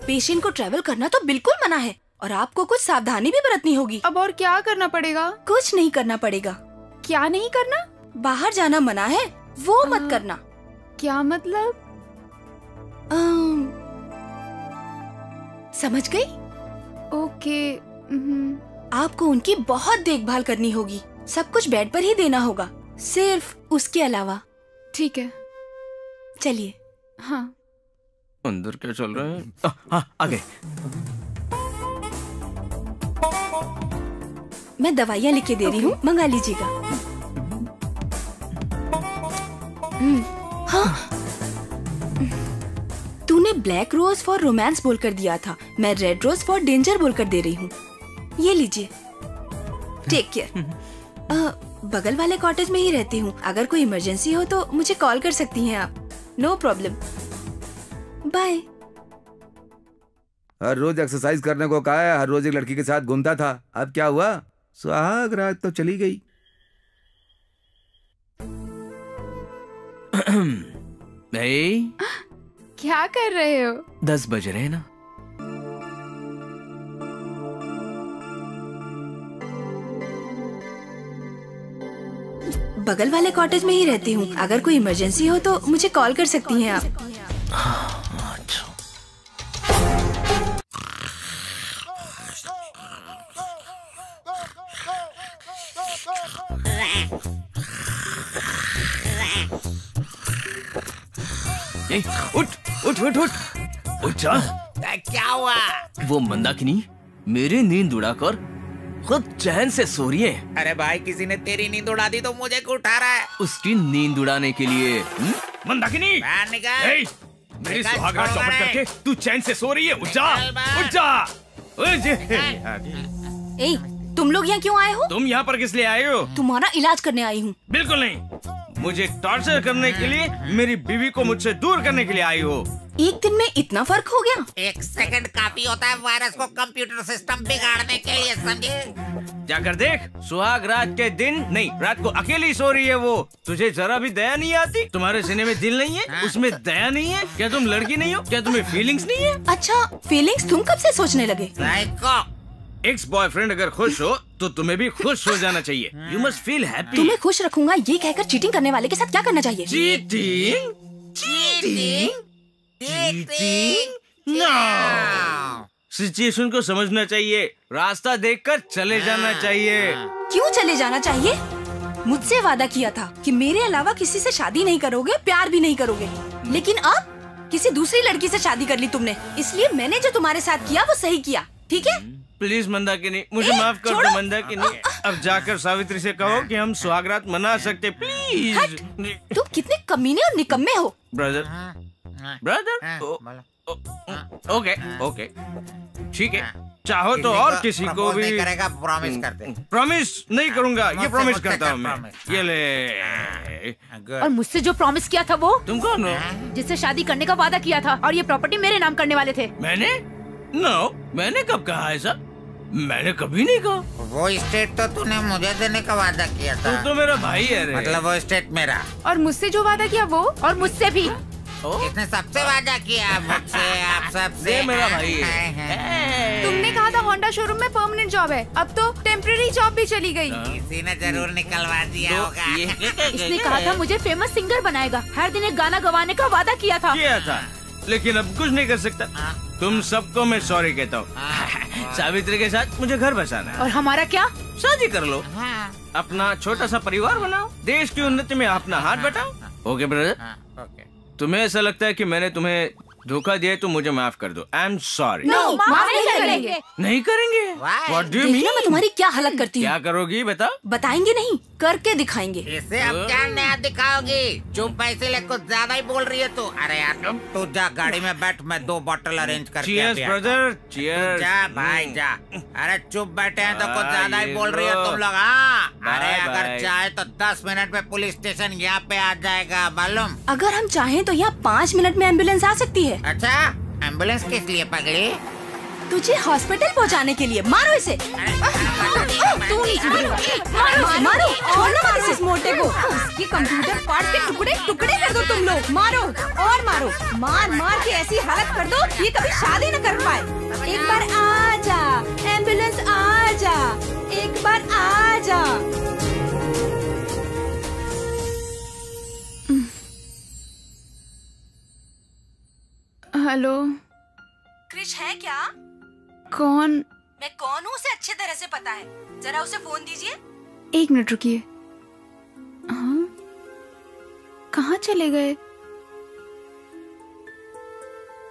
पेशेंट को ट्रैवल करना तो बिल्कुल मना है और आपको कुछ सावधानी भी बरतनी होगी। अब और क्या करना पड़ेगा? कुछ नहीं करना पड़ेगा। क्या नहीं करना? बाहर जाना मना है, वो मत करना। क्या मतलब? समझ गई? ओके। आपको उनकी बहुत देखभाल करनी होगी, सब कुछ बेड पर ही देना होगा, सिर्फ उसके अलावा। ठीक है, चलिए। हाँ। अंदर क्या चल रहा है? आ गए। मैं दवाइयाँ लिख के दे रही हूँ, मंगा लीजिएगा। हाँ। तूने ब्लैक रोज फॉर रोमांस बोलकर दिया था, मैं रेड रोज फॉर डेंजर बोलकर दे रही हूँ। ये लीजिए, टेक केयर। बगल वाले कॉटेज में ही रहती हूँ, अगर कोई इमरजेंसी हो तो मुझे कॉल कर सकती हैं आप। No problem, bye. हर रोज एक्सरसाइज करने को कहा है, हर रोज एक लड़की के साथ घूमता था, अब क्या हुआ? सुहाग रात तो चली गई। क्या कर रहे हो? 10 बज रहे हैं ना। बगल वाले कॉटेज में ही रहती हूँ, अगर कोई इमरजेंसी हो तो मुझे कॉल कर सकती हैं आप। उठ उठ उठ उठ उठ जा। क्या हुआ? वो मंदाकिनी मेरी नींद उड़ाकर खुद चैन से सो रही है। अरे भाई किसी ने तेरी नींद उड़ा दी तो मुझे क्यों उठा रहा है? उसकी नींद उड़ाने के लिए मंदाकिनी मेरी सुहागरात चौपट करके तू चैन से सो रही है। उठ जा उठ जा। ए, तुम लोग यहाँ क्यों आए हो? तुम यहाँ पर किस लिए आए हो? तुम्हारा इलाज करने आई हूँ। बिल्कुल नहीं, मुझे टॉर्चर करने के लिए, मेरी बीवी को मुझसे दूर करने के लिए आई हो। एक दिन में इतना फर्क हो गया? 1 सेकंड काफी होता है वायरस को कंप्यूटर सिस्टम बिगाड़ने के लिए, समझे? जाकर देख, सुहाग रात के दिन नहीं, रात को अकेली सो रही है वो। तुझे जरा भी दया नहीं आती? तुम्हारे सीने में दिल नहीं है? उसमें दया नहीं है? क्या तुम लड़की नहीं हो? क्या तुम्हें फीलिंग्स नहीं है? अच्छा, फीलिंग्स तुम कब से सोचने लगे? एक्स बॉयफ्रेंड अगर खुश हो तो तुम्हें भी खुश हो जाना चाहिए। You must feel happy. तुम्हें खुश रखूंगा ये कहकर चीटिंग करने वाले के साथ क्या करना चाहिए? चीटिंग? चीटिंग? नो। सिचुएशन को समझना चाहिए, रास्ता देखकर चले जाना चाहिए। क्यों चले जाना चाहिए? मुझसे वादा किया था कि मेरे अलावा किसी से शादी नहीं करोगे, प्यार भी नहीं करोगे, लेकिन अब किसी दूसरी लड़की से शादी कर ली तुमने। इसलिए मैंने जो तुम्हारे साथ किया वो सही किया, ठीक है? प्लीज मंदाकिनी, मुझे माफ कर दो मंदाकिनी। अब जाकर सावित्री से कहो कि हम सुहागरात मना सकते, प्लीज। तुम कितने कमीने और निकम्मे हो। ब्रदर ओके ओके ठीक है, चाहो तो और किसी को भी करेगा, प्रॉमिस करते। प्रॉमिस नहीं करूंगा, ये प्रॉमिस करता हूँ मैं। ये ले। और मुझसे जो प्रॉमिस किया था वो? तुम कौन हो? जिससे शादी करने का वादा किया था और ये प्रॉपर्टी मेरे नाम करने वाले थे। मैंने? नो, मैंने कब कहा ऐसा? मैंने कभी नहीं कहा। वो स्टेट तो तूने मुझे देने का वादा किया था। तू तो मेरा भाई है रे। मतलब वो स्टेट मेरा। और मुझसे जो वादा किया वो? और मुझसे भी। इसने सबसे वादा किया, मुझसे, आप सबसे। ये मेरा भाई है। तुमने कहा था होंडा शोरूम में परमानेंट जॉब है, अब तो टेम्परेरी जॉब भी चली गई। किसी ने जरूर निकलवा दिया होगा। इसने कहा था मुझे फेमस सिंगर बनाएगा, हर दिन एक गाना गवाने का वादा किया था। लेकिन अब कुछ नहीं कर सकता। तुम सबको मैं सॉरी कहता हूँ। सावित्री के साथ मुझे घर बसाना है। और हमारा क्या? शादी कर लो, अपना छोटा सा परिवार बनाओ, देश की उन्नति में अपना हाथ बटाओ। Okay brother? तुम्हें ऐसा लगता है कि मैंने तुम्हें धोखा दिया तो मुझे माफ कर दो। I am sorry. माफ नहीं करेंगे। नहीं करेंगे? What do you mean? मैं तुम्हारी क्या हालत करती हूँ। क्या करोगी बता? बताएंगे नहीं, करके दिखाएंगे। इसे अब क्या नया दिखाओगी? चुप पैसे ले, कुछ ज्यादा ही बोल रही है तू। अरे यार तू जा गाड़ी में बैठ, मैं 2 बॉटल अरेंज करके Cheers brother, cheers। जा भाई जा। अरे चुप बैठे हैं तो कुछ ज्यादा ही बोल रही हो तुम लोग। हाँ, अरे अगर चाहे तो 10 मिनट में पुलिस स्टेशन यहाँ पे आ जाएगा, मालूम? अगर हम चाहें तो यहाँ 5 मिनट में एम्बुलेंस आ सकती है। अच्छा, एम्बुलेंस किस लिए पगड़ी? तुझे हॉस्पिटल पहुंचाने के लिए। मारो इसे। तू नहीं सुधरेगा। मारो और ना मारो इस मोटे को। इसके कंप्यूटर पार्ट के टुकड़े टुकड़े कर दो तुम लोग। मारो और मारो, मार मार के ऐसी हालत कर दो ये कभी शादी न कर पाए। एक बार आ जा एम्बुलेंस, आ जा, एक बार आ जा। हेलो, क्रिश है क्या? कौन? मैं कौन हूँ उसे अच्छे तरह से पता है, जरा उसे फोन दीजिए। 1 मिनट रुकिए। हाँ, कहाँ चले गए?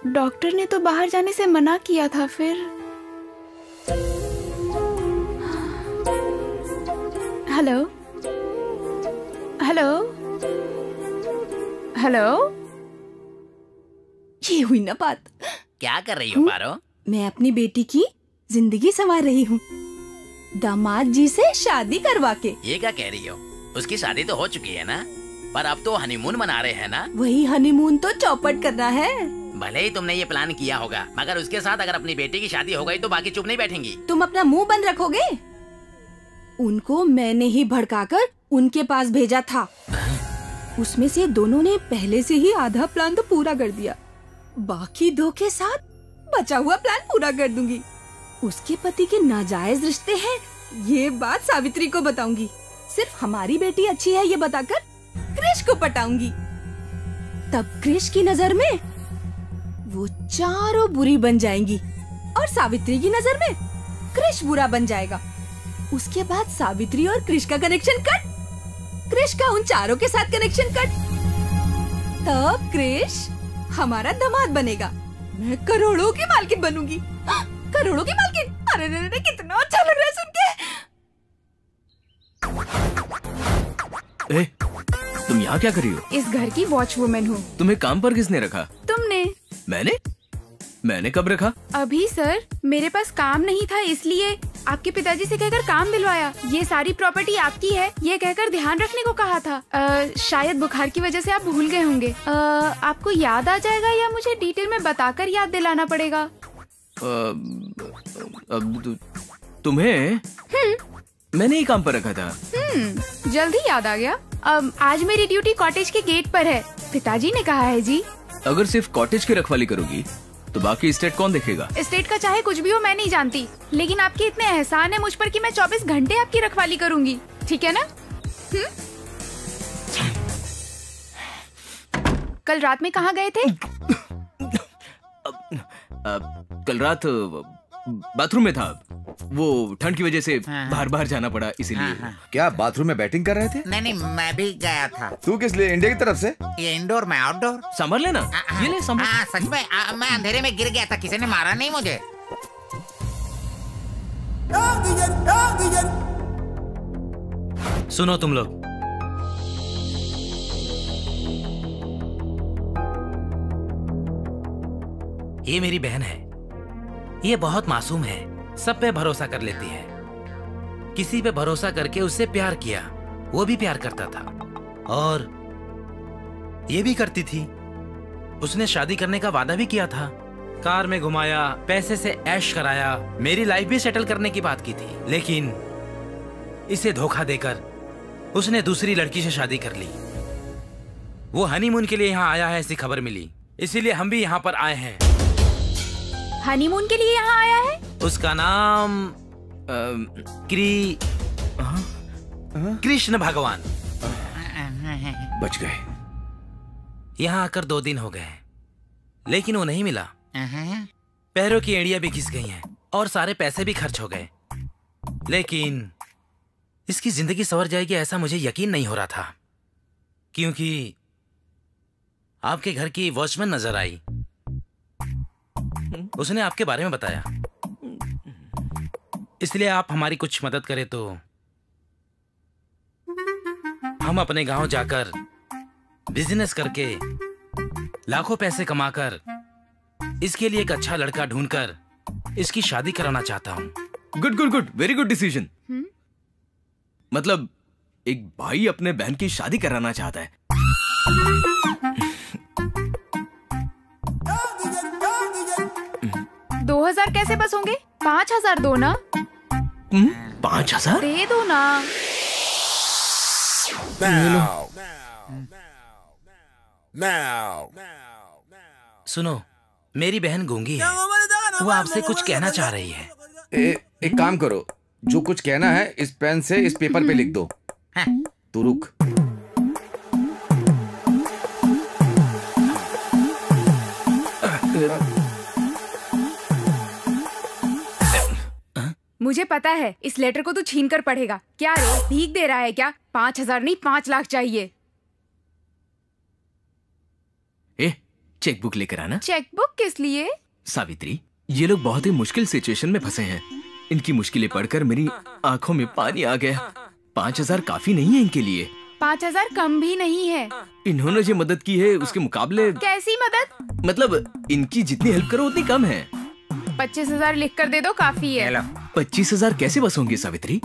डॉक्टर ने तो बाहर जाने से मना किया था। फिर हेलो हेलो हेलो, ये हुई ना बात। क्या कर रही हो पारो? मैं अपनी बेटी की जिंदगी संवार रही हूँ, दामाद जी से शादी करवा के। ये क्या कह रही हो? उसकी शादी तो हो चुकी है ना, पर अब तो हनीमून मना रहे हैं ना? वही हनीमून तो चौपट करना है। भले ही तुमने ये प्लान किया होगा, मगर उसके साथ अगर अपनी बेटी की शादी हो गई तो बाकी चुप नहीं बैठेंगी। तुम अपना मुंह बंद रखोगे? उनको मैंने ही भड़काकर उनके पास भेजा था। उसमें से दोनों ने पहले से ही आधा प्लान तो पूरा कर दिया, बाकी 2 के साथ बचा हुआ प्लान पूरा कर दूंगी। उसके पति के नाजायज रिश्ते हैं, ये बात सावित्री को बताऊंगी। सिर्फ हमारी बेटी अच्छी है ये बताकर क्रिश को पटाऊंगी। तब क्रिश की नजर में वो चारों बुरी बन जाएंगी और सावित्री की नजर में क्रिश बुरा बन जाएगा। उसके बाद सावित्री और क्रिश का कनेक्शन कट क्रिश का उन चारों के साथ कनेक्शन कट, तब क्रिश हमारा दामाद बनेगा। मैं करोड़ों की मालकिन बनूंगी। करोड़ों की मालकिन। अरे रे रे, कितना अच्छा लग रहा है सुन के। ए, तुम यहाँ क्या कर रही हो? इस घर की वॉचवुमन हूँ। तुम्हें काम पर किसने रखा? तुमने। मैंने कब रखा? अभी सर, मेरे पास काम नहीं था इसलिए आपके पिताजी से कहकर काम दिलवाया। ये सारी प्रॉपर्टी आपकी है, ये कहकर ध्यान रखने को कहा था। शायद बुखार की वजह से आप भूल गए होंगे। आपको याद आ जाएगा या मुझे डिटेल में बताकर याद दिलाना पड़ेगा? तुम्हें मैंने ही काम पर रखा था। जल्दी याद आ गया। आज मेरी ड्यूटी कॉटेज के गेट पर है, पिताजी ने कहा है जी। अगर सिर्फ कॉटेज की रखवाली करोगी तो बाकी स्टेट कौन देखेगा? स्टेट का चाहे कुछ भी हो मैं नहीं जानती, लेकिन आपके इतने एहसान है मुझ पर कि मैं 24 घंटे आपकी रखवाली करूंगी, ठीक है ना? कल रात में कहाँ गए थे? कल रात बाथरूम में था। वो ठंड की वजह से बाहर बाहर जाना पड़ा, इसीलिए। क्या बाथरूम में बैटिंग कर रहे थे? नहीं, मैं भी गया था। तू किस लिए? इंडिया की तरफ से? ये इंडोर, मैं आउटडोर। संभाल लेना। ये ले संभाल। सच में मैं अंधेरे में गिर गया था, किसी ने मारा नहीं मुझे। सुनो तुम लोग, ये मेरी बहन है। ये बहुत मासूम है, सब पे भरोसा कर लेती है। किसी पे भरोसा करके उससे प्यार किया, वो भी प्यार करता था और ये भी करती थी। उसने शादी करने का वादा भी किया था, कार में घुमाया, पैसे से ऐश कराया, मेरी लाइफ भी सेटल करने की बात की थी। लेकिन इसे धोखा देकर उसने दूसरी लड़की से शादी कर ली। वो हनीमून के लिए यहाँ आया है ऐसी खबर मिली, इसीलिए हम भी यहाँ पर आए हैं। हनीमून के लिए यहाँ आया है? उसका नाम कृष्ण भगवान। बच गए। यहाँ आकर 2 दिन हो गए, लेकिन वो नहीं मिला। पैरों की एड़ियां भी घिस गई हैं और सारे पैसे भी खर्च हो गए। लेकिन इसकी जिंदगी संवर जाएगी ऐसा मुझे यकीन नहीं हो रहा था, क्योंकि आपके घर की वॉचमैन नजर आई। उसने आपके बारे में बताया, इसलिए आप हमारी कुछ मदद करें तो हम अपने गांव जाकर बिजनेस करके लाखों पैसे कमाकर इसके लिए एक अच्छा लड़का ढूंढकर इसकी शादी कराना चाहता हूँ। Good good good, very good decision. मतलब एक भाई अपने बहन की शादी कराना चाहता है। 2000 कैसे बस होंगे? 5000 दो ना। 5000 दे दो ना। सुनो, मेरी बहन गूंगी है, वो आपसे कुछ कहना चाह रही है। एक काम करो, जो कुछ कहना है इस पेन से इस पेपर पे लिख दो। तू रुक। मुझे पता है इस लेटर को तू छीन कर पढ़ेगा। क्या रे, भीख दे रहा है क्या? 5000 नहीं 5 लाख चाहिए। चेकबुक लेकर आना। चेकबुक किस लिए? सावित्री, ये लोग बहुत ही मुश्किल सिचुएशन में फंसे हैं। इनकी मुश्किलें पढ़कर मेरी आंखों में पानी आ गया। 5000 काफी नहीं है इनके लिए। 5000 कम भी नहीं है। इन्होंने जो मदद की है उसके मुकाबले। कैसी मदद? मतलब इनकी जितनी हेल्प करो उतनी कम है। 25,000 लिख कर दे दो, काफी है। 25,000 कैसे बस होंगे सावित्री?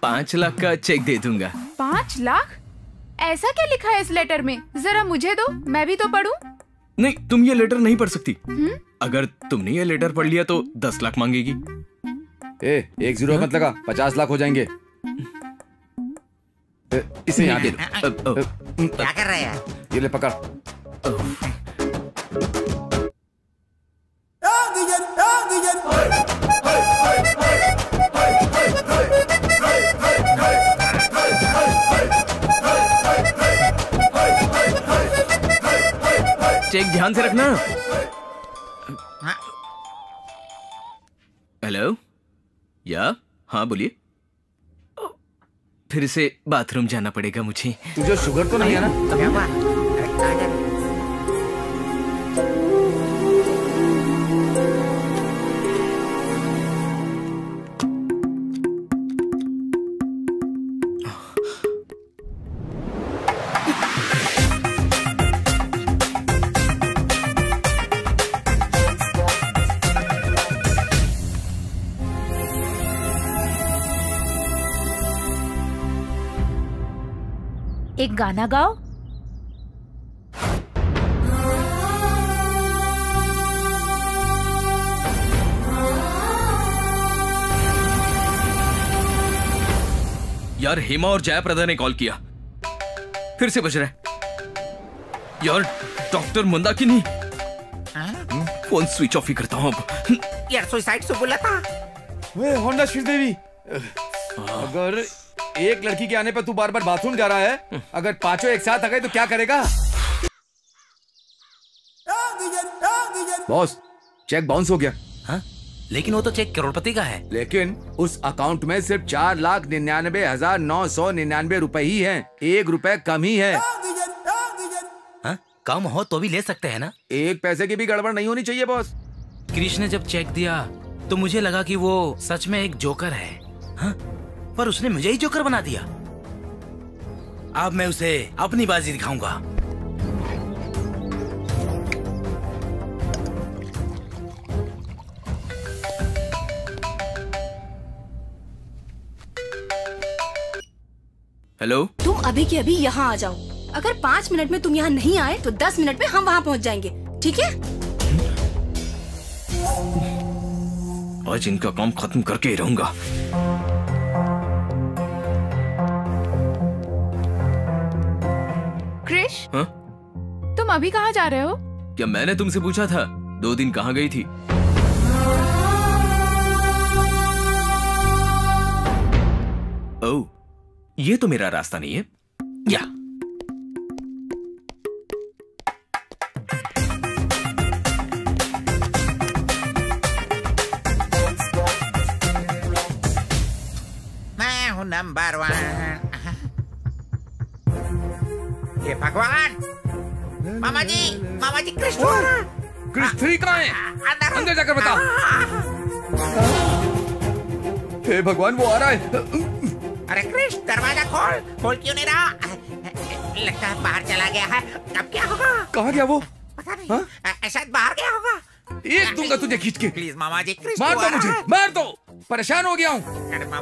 5 लाख का चेक दे दूंगा। 5 लाख? ऐसा क्या लिखा है इस लेटर में? जरा मुझे दो, मैं भी तो पढ़ूं। नहीं, तुम ये लेटर नहीं पढ़ सकती। अगर तुमने ये लेटर पढ़ लिया तो 10 लाख मांगेगी। 1 0 मत लगा, 50 लाख हो जाएंगे। इसे यहाँ दे दो। क्या कर रहे हैं? ये ले पकड़। चेक ध्यान से रखना। हेलो, या हाँ बोलिए। फिर से बाथरूम जाना पड़ेगा मुझे। तुझे शुगर तो नहीं है ना? क्या हुआ? एक गाना गाओ। यार हेमा और जयाप्रदा ने कॉल किया, फिर से बज रहा है। यार doctor Mandakini, phone switch off ही करता हूँ अब। यार सुसाइड से बोला था। वे होंडा श्रीदेवी, अगर एक लड़की के आने पर तू बार बार बाथरूम जा रहा है, अगर पांचों एक साथ आ गए तो क्या करेगा? बॉस, चेक बाउंस हो गया। हाँ? लेकिन वो तो चेक करोड़पति का है। लेकिन उस अकाउंट में सिर्फ 4,99,999 रुपए ही हैं। 1 रुपए कम ही है। हाँ? कम हो तो भी ले सकते हैं ना? 1 पैसे की भी गड़बड़ नहीं होनी चाहिए बॉस। क्रिश ने जब चेक दिया तो मुझे लगा कि वो सच में एक जोकर है। हाँ? पर उसने मुझे ही जोकर बना दिया। अब मैं उसे अपनी बाजी दिखाऊंगा। हेलो, तुम अभी के अभी यहाँ आ जाओ। अगर 5 मिनट में तुम यहाँ नहीं आए तो 10 मिनट में हम वहाँ पहुँच जाएंगे, ठीक है? आज इनका काम खत्म करके ही रहूंगा। क्रिश, हाँ? तुम अभी कहाँ जा रहे हो? क्या मैंने तुमसे पूछा था 2 दिन कहाँ गई थी? ओह, ये तो मेरा रास्ता नहीं है। या मैं हूँ नंबर 1। ये भगवान, मामा जी क्रिश क्रिश 3 कहाँ है? अंदर जाकर बता। हे भगवान, वो आ रहा है। अरे क्रिश, दरवाजा खोल क्यों नहीं रहा? लगता है बाहर चला गया है। अब क्या होगा? कहाँ गया वो? पता नहीं, शायद बाहर गया होगा। एक दूंगा तुझे खींच के। प्लीज मामा जी, क्रिश मार को दो आ रहा मुझे, है। मार दो। परेशान हो गया हूँ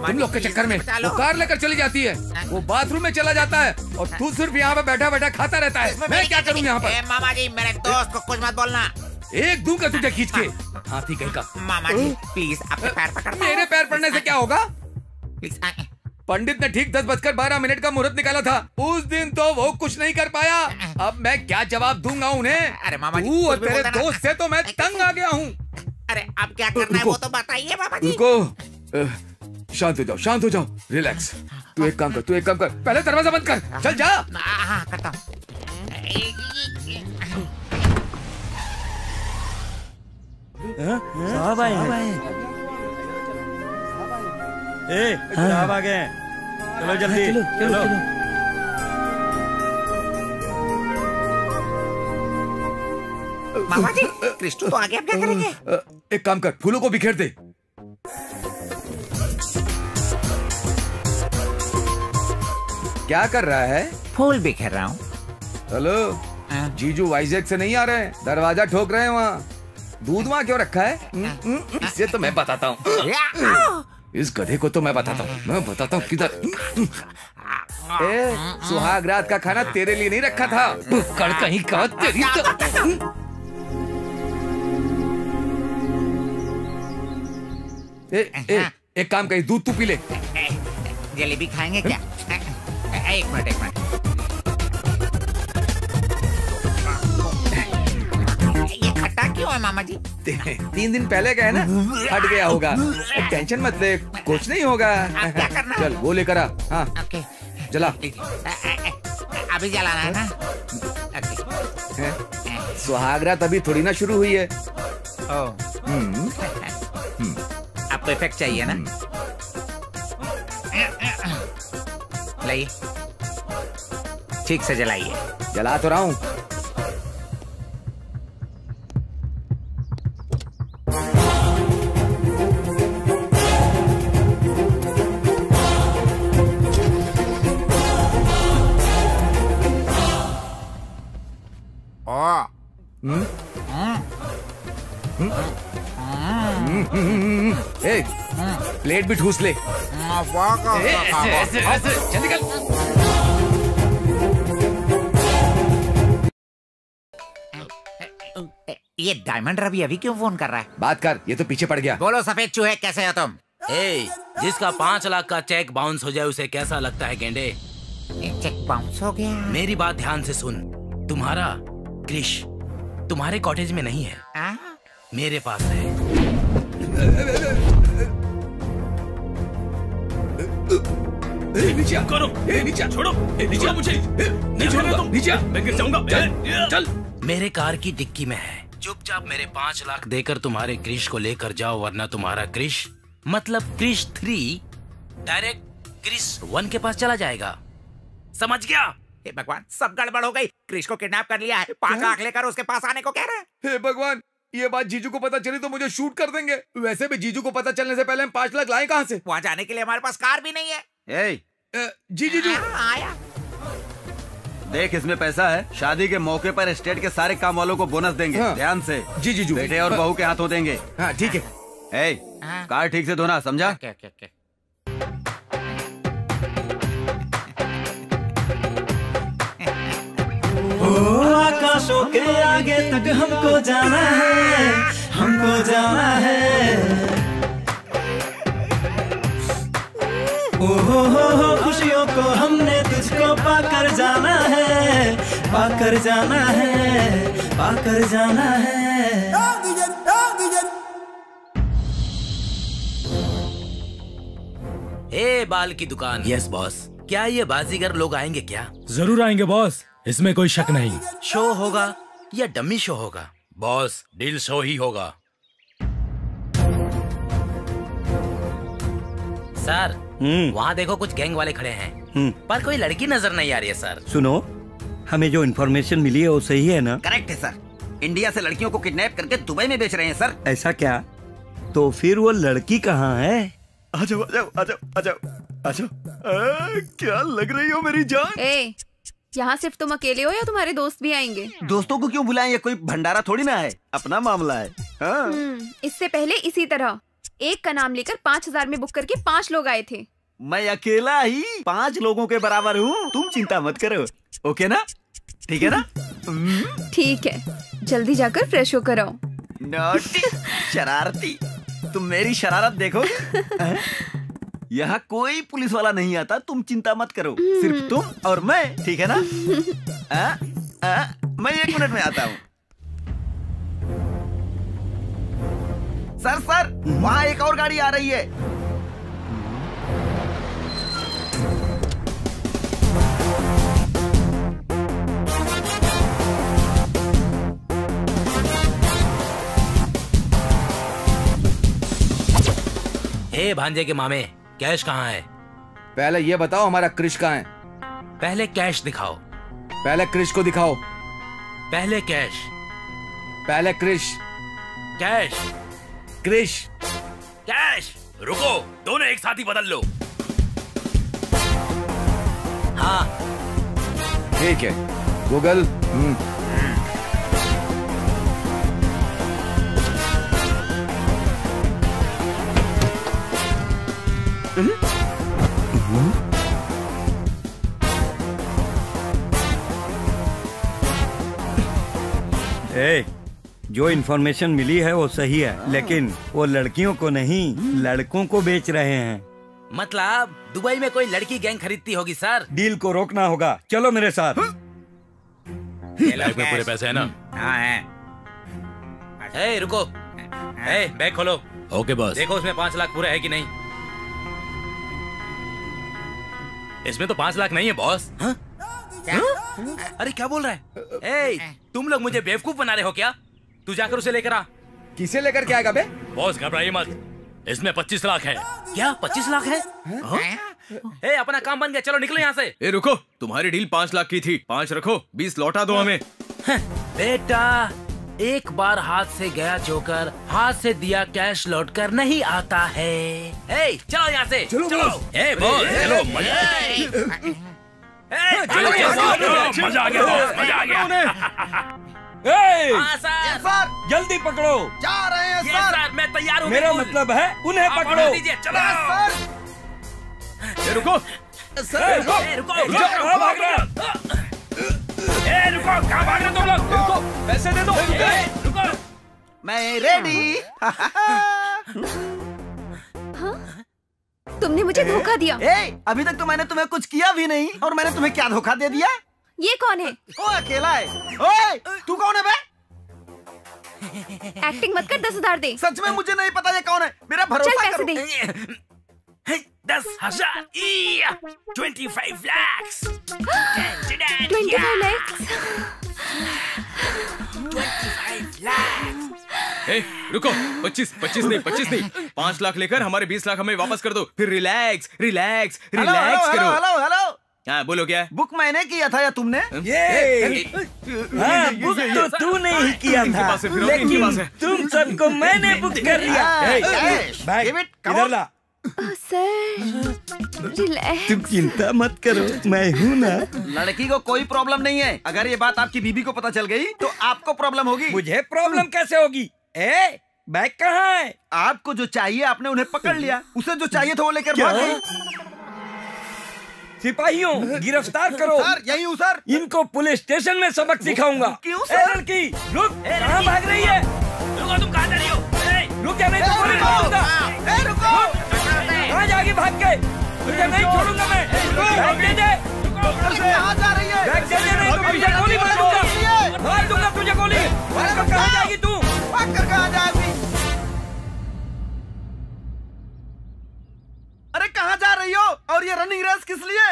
तुम लोग के चक्कर में। बचा लो। वो कार लेकर चली जाती है, वो बाथरूम में चला जाता है और तू सिर्फ यहाँ पे बैठा बैठा खाता रहता है। मैं क्या करूँ यहाँ पर? मामा जी, मेरे दोस्त को कुछ मत बोलना। एक दूंगा तुझे खींच के, हाथी कहीं का। मामा जी प्लीज, आपके पैर पकड़ता हूं। मेरे पैर पड़ने से क्या होगा? प्लीज। पंडित ने ठीक 10:12 का मुहूर्त निकाला था। उस दिन तो वो कुछ नहीं कर पाया। अब मैं क्या जवाब दूंगा उन्हें? अरे मामा जी, तू और कुछ भी तेरे बोलता ना। दोस्त से तो मैं तंग आ गया हूँ। अरे अब क्या करना है वो तो बताइए मामा जी। रुको, शांत हो जाओ, रिलैक्स। तू एक काम कर, पहले दरवाजा बंद कर। चल जा। हाँ, करता हूँ। साहब आए हैं। साहब आ गए। चलो जल्दी चलो। मामा जी, क्रिस्टो तो आ गया, अब क्या करेंगे? एक काम कर, फूलों को बिखेर दे। क्या कर रहा है? फूल बिखेर रहा हूँ। हेलो, जीजू वाइजैक से नहीं आ रहे हैं, दरवाजा ठोक रहे हैं वहाँ। दूध वहाँ क्यों रखा है? इससे तो मैं बताता हूँ। इस गधे को तो मैं बताता हूँ किधर। सुहाग रात का खाना तेरे लिए नहीं रखा था, कड़ कहीं का तेरी तो। एक काम कर, दूध तू पी ले। जलेबी खाएंगे क्या? एक मिनट। ये खट्टा क्यों है मामा जी? 3 दिन पहले गए ना, हट गया होगा। टेंशन मत ले, कुछ नहीं होगा। क्या करना? चल वो लेकर आ। हाँ ओके, जला। अभी जलाना है ना? सुहागरात अभी थोड़ी ना शुरू हुई है। आपको इफेक्ट चाहिए ना? लाइए, ठीक से जलाइए। जला तो रहा हूँ। ए, प्लेट भी ठूस ले। ऐसे चल निकल। ये डायमंड रवि अभी क्यों फोन कर रहा है? बात कर, ये तो पीछे पड़ गया। बोलो सफेद चूहे, कैसे हो तुम? जिसका 5 लाख का चेक बाउंस हो जाए उसे कैसा लगता है गेंडे? चेक बाउंस हो गया? मेरी बात ध्यान से सुन। तुम्हारा क्रिश तुम्हारे कॉटेज में नहीं है, मेरे पास है। नीचे करो, नीचे छोड़ो, नीचे मुझे नहीं छोड़ो तुम, नीचे मैं गिर जाऊंगा। चल। मेरे कार की डिक्की में है, चुपचाप मेरे 5 लाख देकर तुम्हारे क्रिश को लेकर जाओ, वरना तुम्हारा क्रिश मतलब क्रिश 3 डायरेक्ट क्रिश 1 के पास चला जाएगा। समझ गया? हे भगवान, सब गड़बड़ हो गई। क्रिश को किडनैप कर लिया है, 5 लाख लेकर उसके पास आने को कह रहे हैं। हे भगवान, ये बात जीजू को पता चली तो मुझे शूट कर देंगे। वैसे भी जीजू को पता चलने से पहले हम 5 लाख लाए कहाँ से? वहाँ जाने के लिए हमारे पास कार भी नहीं है। जीजू आया। देख, इसमें पैसा है। शादी के मौके पर स्टेट के सारे काम वालों को बोनस देंगे। हाँ। ध्यान से। जी जीजू। बेटे और बहू के हाथों देंगे। हाँ ठीक है। कार ठीक से धोना, समझा? आकाशों के आगे तक हमको जाना है, हमको जाना है। हो खुशियों को हमने तुझको पाकर जाना है, पाकर जाना है, पाकर जाना है। बाल की दुकान। Yes boss. क्या ये बाजीगर लोग आएंगे क्या? जरूर आएंगे बॉस, इसमें कोई शक नहीं। शो होगा या डमी शो होगा? बॉस, डील शो ही होगा। सर, वहाँ देखो कुछ गैंग वाले खड़े हैं, पर कोई लड़की नजर नहीं आ रही है सर। सुनो, हमें जो इन्फॉर्मेशन मिली है वो सही है ना? करेक्ट है सर। इंडिया से लड़कियों को किडनैप करके दुबई में बेच रहे हैं सर। ऐसा क्या? तो फिर वो लड़की कहाँ है? आ जाओ, आ जाओ, आ जाओ, आ जाओ, आ जाओ। क्या लग रही हो मेरी जान? यहाँ सिर्फ तुम अकेले हो या तुम्हारे दोस्त भी आएंगे? दोस्तों को क्यों बुलाएं? ये कोई भंडारा थोड़ी ना है, अपना मामला है। इससे पहले इसी तरह एक का नाम लेकर 5000 में बुक करके 5 लोग आए थे। मैं अकेला ही 5 लोगों के बराबर हूँ, तुम चिंता मत करो। ओके ना? ठीक है ना? ठीक है, जल्दी जाकर फ्रेश होकर आओ। नॉटी, शरारती, तुम मेरी शरारत देखो। यहाँ कोई पुलिस वाला नहीं आता, तुम चिंता मत करो। सिर्फ तुम और मैं, ठीक है ना? मैं 1 मिनट में आता हूँ। सर, वहाँ एक और गाड़ी आ रही है। हे भांजे के मामे, कैश कहाँ है? पहले ये बताओ हमारा क्रिश कहाँ है? पहले कैश दिखाओ। पहले क्रिश को दिखाओ। पहले कैश। पहले क्रिश। कैश। क्रिश। कैश। रुको, दोनों एक साथ ही बदल लो। हाँ ठीक है। गूगल। जो इन्फॉर्मेशन मिली है वो सही है, लेकिन वो लड़कियों को नहीं, लड़कों को बेच रहे हैं। मतलब दुबई में कोई लड़की गैंग खरीदती होगी सर। डील को रोकना होगा, चलो मेरे साथ। लाइफ में पूरे पैसे है ना? हाँ है। रुको, बैग खोलो। Okay boss. देखो उसमें 5 लाख पूरे है कि नहीं। इसमें तो 5 लाख नहीं है बॉस। अरे क्या बोल रहा है? तुम लोग मुझे बेवकूफ बना रहे हो क्या? तू जाकर उसे लेकर आ। किसे लेकर के आएगा बे? बॉस घबराइए मत, इसमें 25 लाख है। क्या 25 लाख है? ए, अपना काम बन गया, चलो निकलो यहाँ से। ए रुको, तुम्हारी डील 5 लाख की थी, 5 रखो, 20 लौटा दो हमें। बेटा, एक बार हाथ से गया जोकर, हाथ से दिया कैश लौट कर नहीं आता है। ए, चलो यहाँ से, चलो। ए बॉस, चलो, मजा आ गया, मजा आ गया। हाँ सर, जल्दी पकड़ो। जा रहे हैं सर, मैं तैयार हूँ। मेरा मतलब है उन्हें पकड़ो। दीजिए, चलो ए रुको, रुको, कहाँ भाग रहे? रुको, कहाँ भाग रहे तुम लोग? रुको, पैसे दे दो। रुको, मैं रेडी। तुमने मुझे धोखा दिया। अभी तक तो मैंने तुम्हें कुछ किया भी नहीं, और मैंने तुम्हें क्या धोखा दे दिया? ये कौन है? वो अकेला है। ओए, तू कौन है बे? एक्टिंग मत कर, 10,000 दे। सच में मुझे नहीं पता ये कौन है, मेरा भरोसा करो। 10,000, 25 lakhs। 25 lakhs। 25 lakhs। ए रुको, 25 नहीं, 5 लाख लेकर हमारे 20 लाख हमें वापस कर दो, फिर रिलैक्स करो। हेलो। हाँ बोलो, क्या है? बुक मैंने किया था या तुमने? हाँ, बुक तो तूने ही किया था, लेकिन तुम सबको मैंने बुक कर दिया। बैग इधर ला। सर, तुम चिंता मत करो, मैं हूँ ना। लड़की को कोई प्रॉब्लम नहीं है। अगर ये बात आपकी बीबी को पता चल गई तो आपको प्रॉब्लम होगी। मुझे प्रॉब्लम कैसे होगी? बैग कहाँ है? आपको जो चाहिए आपने उन्हें पकड़ लिया, उसे जो चाहिए था वो लेकर भाग गई। सिपाहियों, गिरफ्तार करो। सर, यही हूँ सर। इनको पुलिस स्टेशन में सबक सिखाऊंगा। क्यों सर? लड़की, रुक, कहाँ भाग रही है? रुको, तुम कहाँ जा रही हो? रुक, नहीं तो गोली मारूंगा। कहाँ जाएगी भाग के? तुझे नहीं छोड़ूंगा मैं। बैग दे दे। कहाँ जा रही है? बैग दे दे, नहीं तो तुझे गोली मारूंगा। मार दूंगा तुझे गोली। कहाँ जाएगी तू? भाग कर कहाँ जाएगी? अरे कहाँ जा रही हो? और ये रनिंग रेस किस लिए?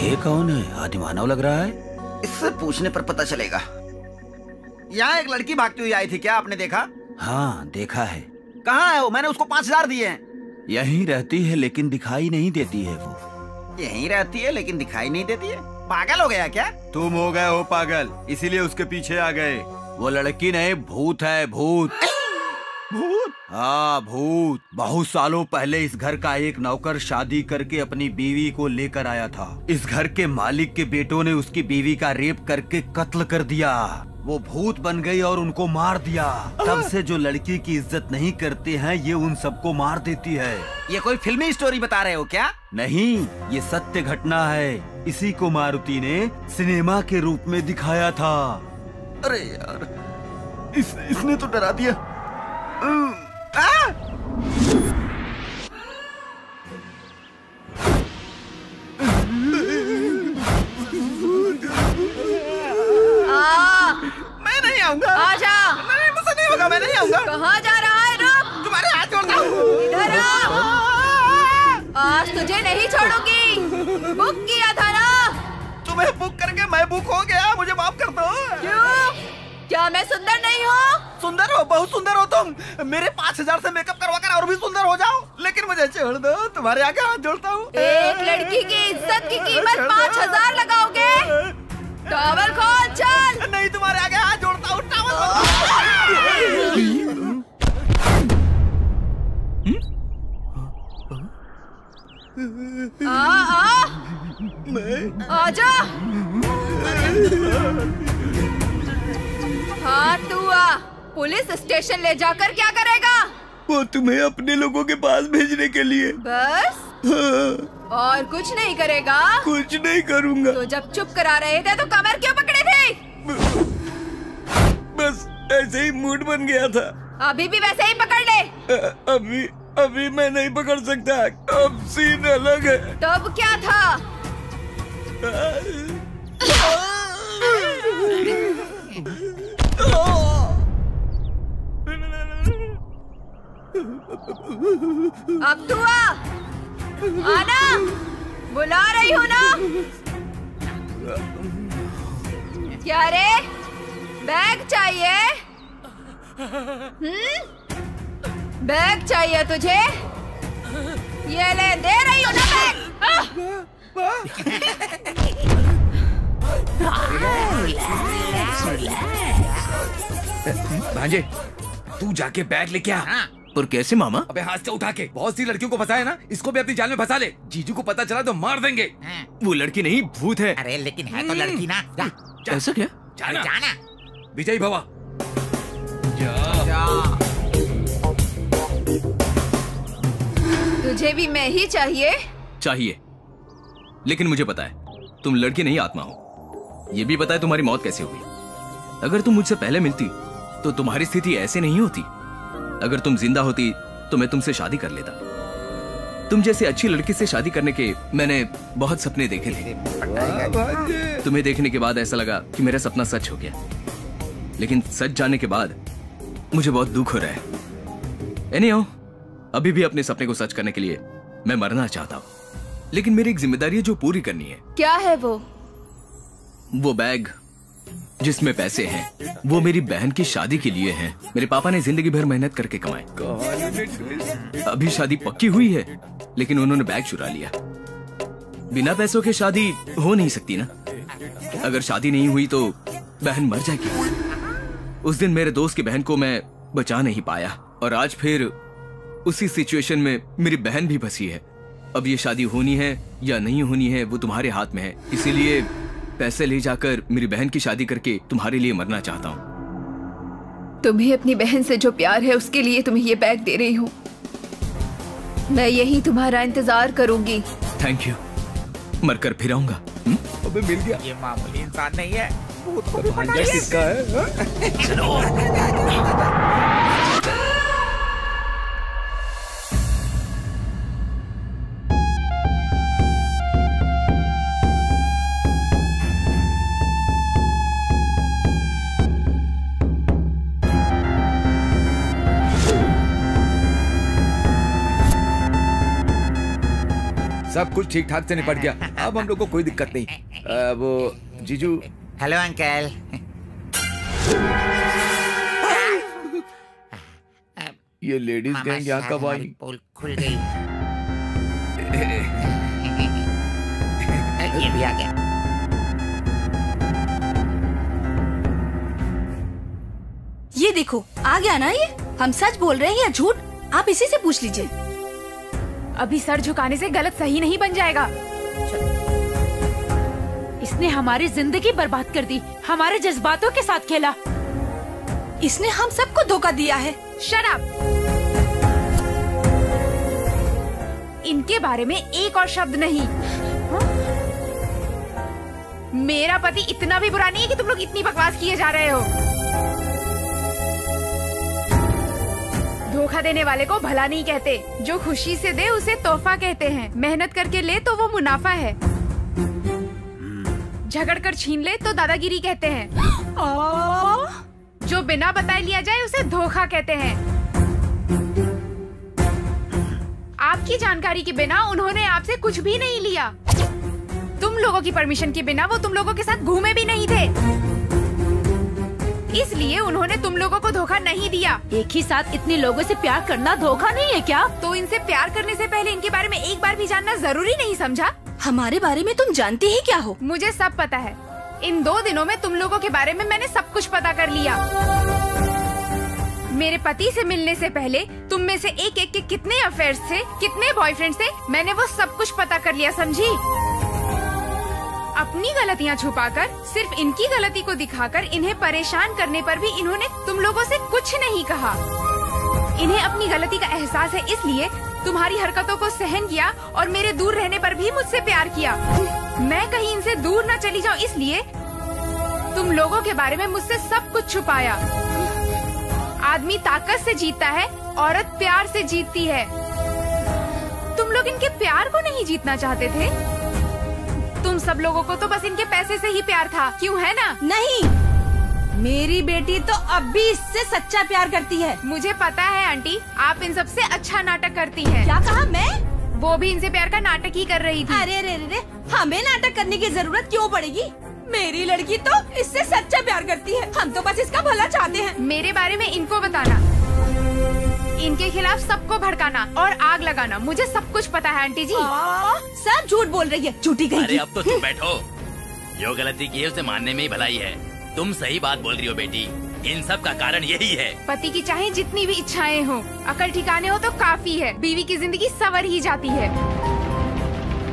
ये कौन है? आदि मानव लग रहा है। इससे पूछने पर पता चलेगा। यहाँ एक लड़की भागती हुई आई थी, क्या आपने देखा? हाँ, देखा है। कहाँ है वो? मैंने उसको 5,000 दिए हैं। यहीं रहती है लेकिन दिखाई नहीं देती है वो। यहीं रहती है लेकिन दिखाई नहीं देती है? पागल हो गया क्या? तुम हो गए हो पागल, इसीलिए उसके पीछे आ गए। वो लड़की नहीं, भूत है, भूत। भूत? हाँ, भूत। बहुत सालों पहले इस घर का एक नौकर शादी करके अपनी बीवी को लेकर आया था। इस घर के मालिक के बेटों ने उसकी बीवी का रेप करके कत्ल कर दिया। वो भूत बन गई और उनको मार दिया। तब से जो लड़की की इज्जत नहीं करते हैं, ये उन सबको मार देती है। ये कोई फिल्मी स्टोरी बता रहे हो क्या? नहीं, ये सत्य घटना है। इसी को मारुति ने सिनेमा के रूप में दिखाया था। अरे यार, इसने तो डरा दिया। मैं नहीं आऊंगा। आजा। नहीं, मुझसे नहीं होगा, मैं नहीं आऊंगा। कहाँ जा रहा है? रुक। तुम्हारे हाथ जोड़ता हूँ। इधर आ। आज तुझे नहीं छोड़ूंगी। बुक किया था ना? तुम्हें बुक करके मैं बुक हो गया, मुझे माफ कर दो। क्यों? क्या मैं सुंदर नहीं हूँ? सुंदर हो, बहुत सुंदर हो तुम। मेरे 5,000 से मेकअप करवा कर और भी सुंदर हो जाओ, लेकिन मुझे छोड़ दो। तुम्हारे आगे हाथ जोड़ता हूँ। एक लड़की की इज्जत की कीमत 5,000 लगाओगे? टॉवल खोल, चल। नहीं, तुम्हारे आगे हाथ जोड़ता हूँ। टॉवल आजा। हाँ, तू आ। पुलिस स्टेशन ले जाकर क्या करेगा? वो तुम्हें अपने लोगों के पास भेजने के लिए। बस? हाँ। और कुछ नहीं करेगा? कुछ नहीं करूँगा। तो जब चुप करा रहे थे तो कमर क्यों पकड़े थे? बस ऐसे ही मूड बन गया था। अभी भी वैसे ही पकड़ ले। अभी मैं नहीं पकड़ सकता, अब सीन अलग है। तब क्या था? अब तू आ। आना, बुला रही हूँ ना। क्या रे, बैग चाहिए? बैग चाहिए तुझे? ये ले, दे रही हूँ ना बैग। भांजे, तू जाके बैग लेके आ। पर कैसे मामा? अबे हाथ से उठा के। बहुत सी लड़कियों को फंसा है ना, इसको भी अपनी जाल में फंसा ले। जीजू को पता चला तो मार देंगे। वो लड़की नहीं, भूत है। अरे लेकिन है तो लड़की ना। जा, ऐसा क्या? जाना, जाना। विजय भवा। तुझे भी मैं ही चाहिए? चाहिए, लेकिन मुझे पता है तुम लड़की नहीं आत्मा हो। ये भी पता है तुम्हारी मौत कैसे हुई। अगर तुम मुझसे पहले मिलती तो तुम्हारी स्थिति ऐसे नहीं होती। अगर तुम जिंदा होती तो मैं तुमसे शादी कर लेता। तुम जैसे अच्छी लड़की से शादी करने के मैंने बहुत सपने देखे थे। तुम्हें देखने के बाद ऐसा लगा कि मेरा सपना सच हो गया, लेकिन सच जाने के बाद मुझे बहुत दुख हो रहा है। एनीहाउ, अभी भी अपने सपने को सच करने के लिए मैं मरना चाहता हूँ, लेकिन मेरी एक जिम्मेदारी है जो पूरी करनी है। क्या है वो? वो बैग जिसमें पैसे हैं, वो मेरी बहन की शादी के लिए हैं। मेरे पापा ने जिंदगी भर मेहनत करके कमाए। अभी शादी पक्की हुई है, लेकिन उन्होंने बैग चुरा लिया। बिना पैसों के शादी हो नहीं सकती ना। अगर शादी नहीं हुई तो बहन मर जाएगी। उस दिन मेरे दोस्त की बहन को मैं बचा नहीं पाया, और आज फिर उसी सिचुएशन में मेरी बहन भी फंसी है। अब ये शादी होनी है या नहीं होनी है वो तुम्हारे हाथ में है। इसीलिए पैसे ले जाकर मेरी बहन की शादी करके तुम्हारे लिए मरना चाहता हूँ। तुम्हें अपनी बहन से जो प्यार है उसके लिए तुम्हें ये बैग दे रही हूँ। मैं यही तुम्हारा इंतजार करूंगी। Thank you. मरकर फिर आऊंगा। अबे मिल गया। ये मामूली इंसान नहीं है, भूत को भी भांजा पकड़ लिया। किसका है? चलो। सब कुछ ठीक ठाक से निपट गया। अब हम लोग को कोई दिक्कत नहीं। वो जीजू। Hello uncle. ये लेडीज गैंग यहाँ कब आई? पोल खुल गई। ये भी आ गया। ये देखो, आ गया ना ये। हम सच बोल रहे हैं या झूठ, आप इसी से पूछ लीजिए। अभी सर झुकाने से गलत सही नहीं बन जाएगा। इसने हमारी जिंदगी बर्बाद कर दी, हमारे जज्बातों के साथ खेला। इसने हम सबको धोखा दिया है। Shut up. इनके बारे में एक और शब्द नहीं। मेरा पति इतना भी बुरा नहीं है कि तुम लोग इतनी बकवास किए जा रहे हो। धोखा देने वाले को भला नहीं कहते, जो खुशी से दे उसे तोहफा कहते हैं। मेहनत करके ले तो वो मुनाफा है, झगड़ कर छीन ले तो दादागिरी कहते हैं, जो बिना बताए लिया जाए उसे धोखा कहते हैं। आपकी जानकारी के बिना उन्होंने आपसे कुछ भी नहीं लिया। तुम लोगों की परमिशन के बिना वो तुम लोगों के साथ घूमे भी नहीं थे, इसलिए उन्होंने तुम लोगों को धोखा नहीं दिया। एक ही साथ इतने लोगों से प्यार करना धोखा नहीं है क्या? तो इनसे प्यार करने से पहले इनके बारे में एक बार भी जानना जरूरी नहीं समझा? हमारे बारे में तुम जानते ही क्या हो? मुझे सब पता है। इन 2 दिनों में तुम लोगों के बारे में मैंने सब कुछ पता कर लिया। मेरे पति से मिलने से पहले तुम में से एक एक के कितने अफेयर्स थे, कितने बॉयफ्रेंड्स थे, मैंने वो सब कुछ पता कर लिया, समझी? अपनी गलतियाँ छुपाकर, सिर्फ इनकी गलती को दिखाकर इन्हें परेशान करने पर भी इन्होंने तुम लोगों से कुछ नहीं कहा। इन्हें अपनी गलती का एहसास है, इसलिए तुम्हारी हरकतों को सहन किया और मेरे दूर रहने पर भी मुझसे प्यार किया। मैं कहीं इनसे दूर न चली जाऊं, इसलिए तुम लोगों के बारे में मुझसे सब कुछ छुपाया। आदमी ताकत से जीतता है, औरत प्यार से जीतती है। तुम लोग इनके प्यार को नहीं जीतना चाहते थे। तुम सब लोगों को तो बस इनके पैसे से ही प्यार था, क्यों है ना? नहीं, मेरी बेटी तो अब भी इससे सच्चा प्यार करती है। मुझे पता है आंटी, आप इन सबसे अच्छा नाटक करती हैं। क्या कहा? मैं? वो भी इनसे प्यार का नाटक ही कर रही थी। अरे अरे अरे, हमें नाटक करने की जरूरत क्यों पड़ेगी? मेरी लड़की तो इससे सच्चा प्यार करती है। हम तो बस इसका भला चाहते हैं। मेरे बारे में इनको बताना, इनके खिलाफ सबको भड़काना और आग लगाना, मुझे सब कुछ पता है आंटी जी। सब झूठ बोल रही है, झूठी गई। अरे अब तो तुम बैठो। जो गलती की है उसे मानने में ही भलाई है। तुम सही बात बोल रही हो बेटी, इन सब का कारण यही है। पति की चाहे जितनी भी इच्छाएं हो, अकल ठिकाने हो तो काफी है। बीवी की जिंदगी संवर ही जाती है,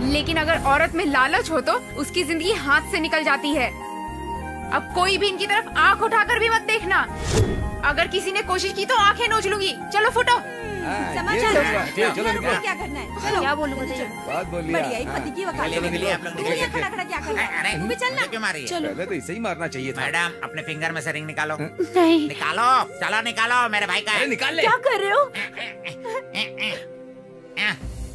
लेकिन अगर औरत में लालच हो तो उसकी जिंदगी हाथ से निकल जाती है। अब कोई भी इनकी तरफ आंख उठाकर भी मत देखना। अगर किसी ने कोशिश की तो आंखें नोच लूंगी। चलो फुटो। चलो क्या करना है? चलो क्या बोलूं मुझे? बात बोलिए। बढ़िया ही पति की वकालत खड़ा खड़ा क्या करना है? तू भी चलना। क्यों मारी? चलो पहले तो इसे ही मारना चाहिए था। मैडम अपने फिंगर में से रिंग निकालो। नहीं निकालो, चलो निकालो, मेरे भाई का है। निकाल ले। क्या कर रहे हो?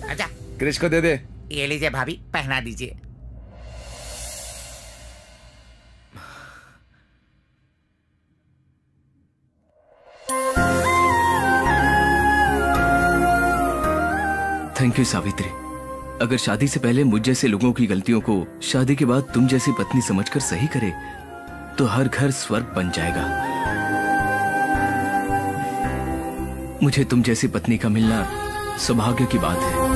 अच्छा क्रिश को दे दे। ये लीजिए भाभी, पहना दीजिए। Thank you Savitri. अगर शादी से पहले मुझ जैसे लोगों की गलतियों को शादी के बाद तुम जैसी पत्नी समझकर सही करे तो हर घर स्वर्ग बन जाएगा। मुझे तुम जैसी पत्नी का मिलना सौभाग्य की बात है।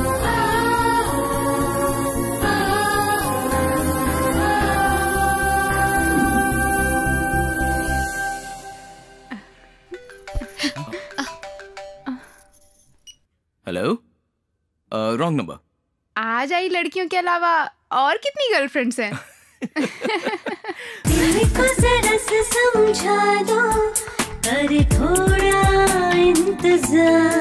Hello, wrong number. आज आई लड़कियों के अलावा और कितनी गर्लफ्रेंड्स हैं? दिल को जरा से समझा दो, अरे थोड़ा इंतजार।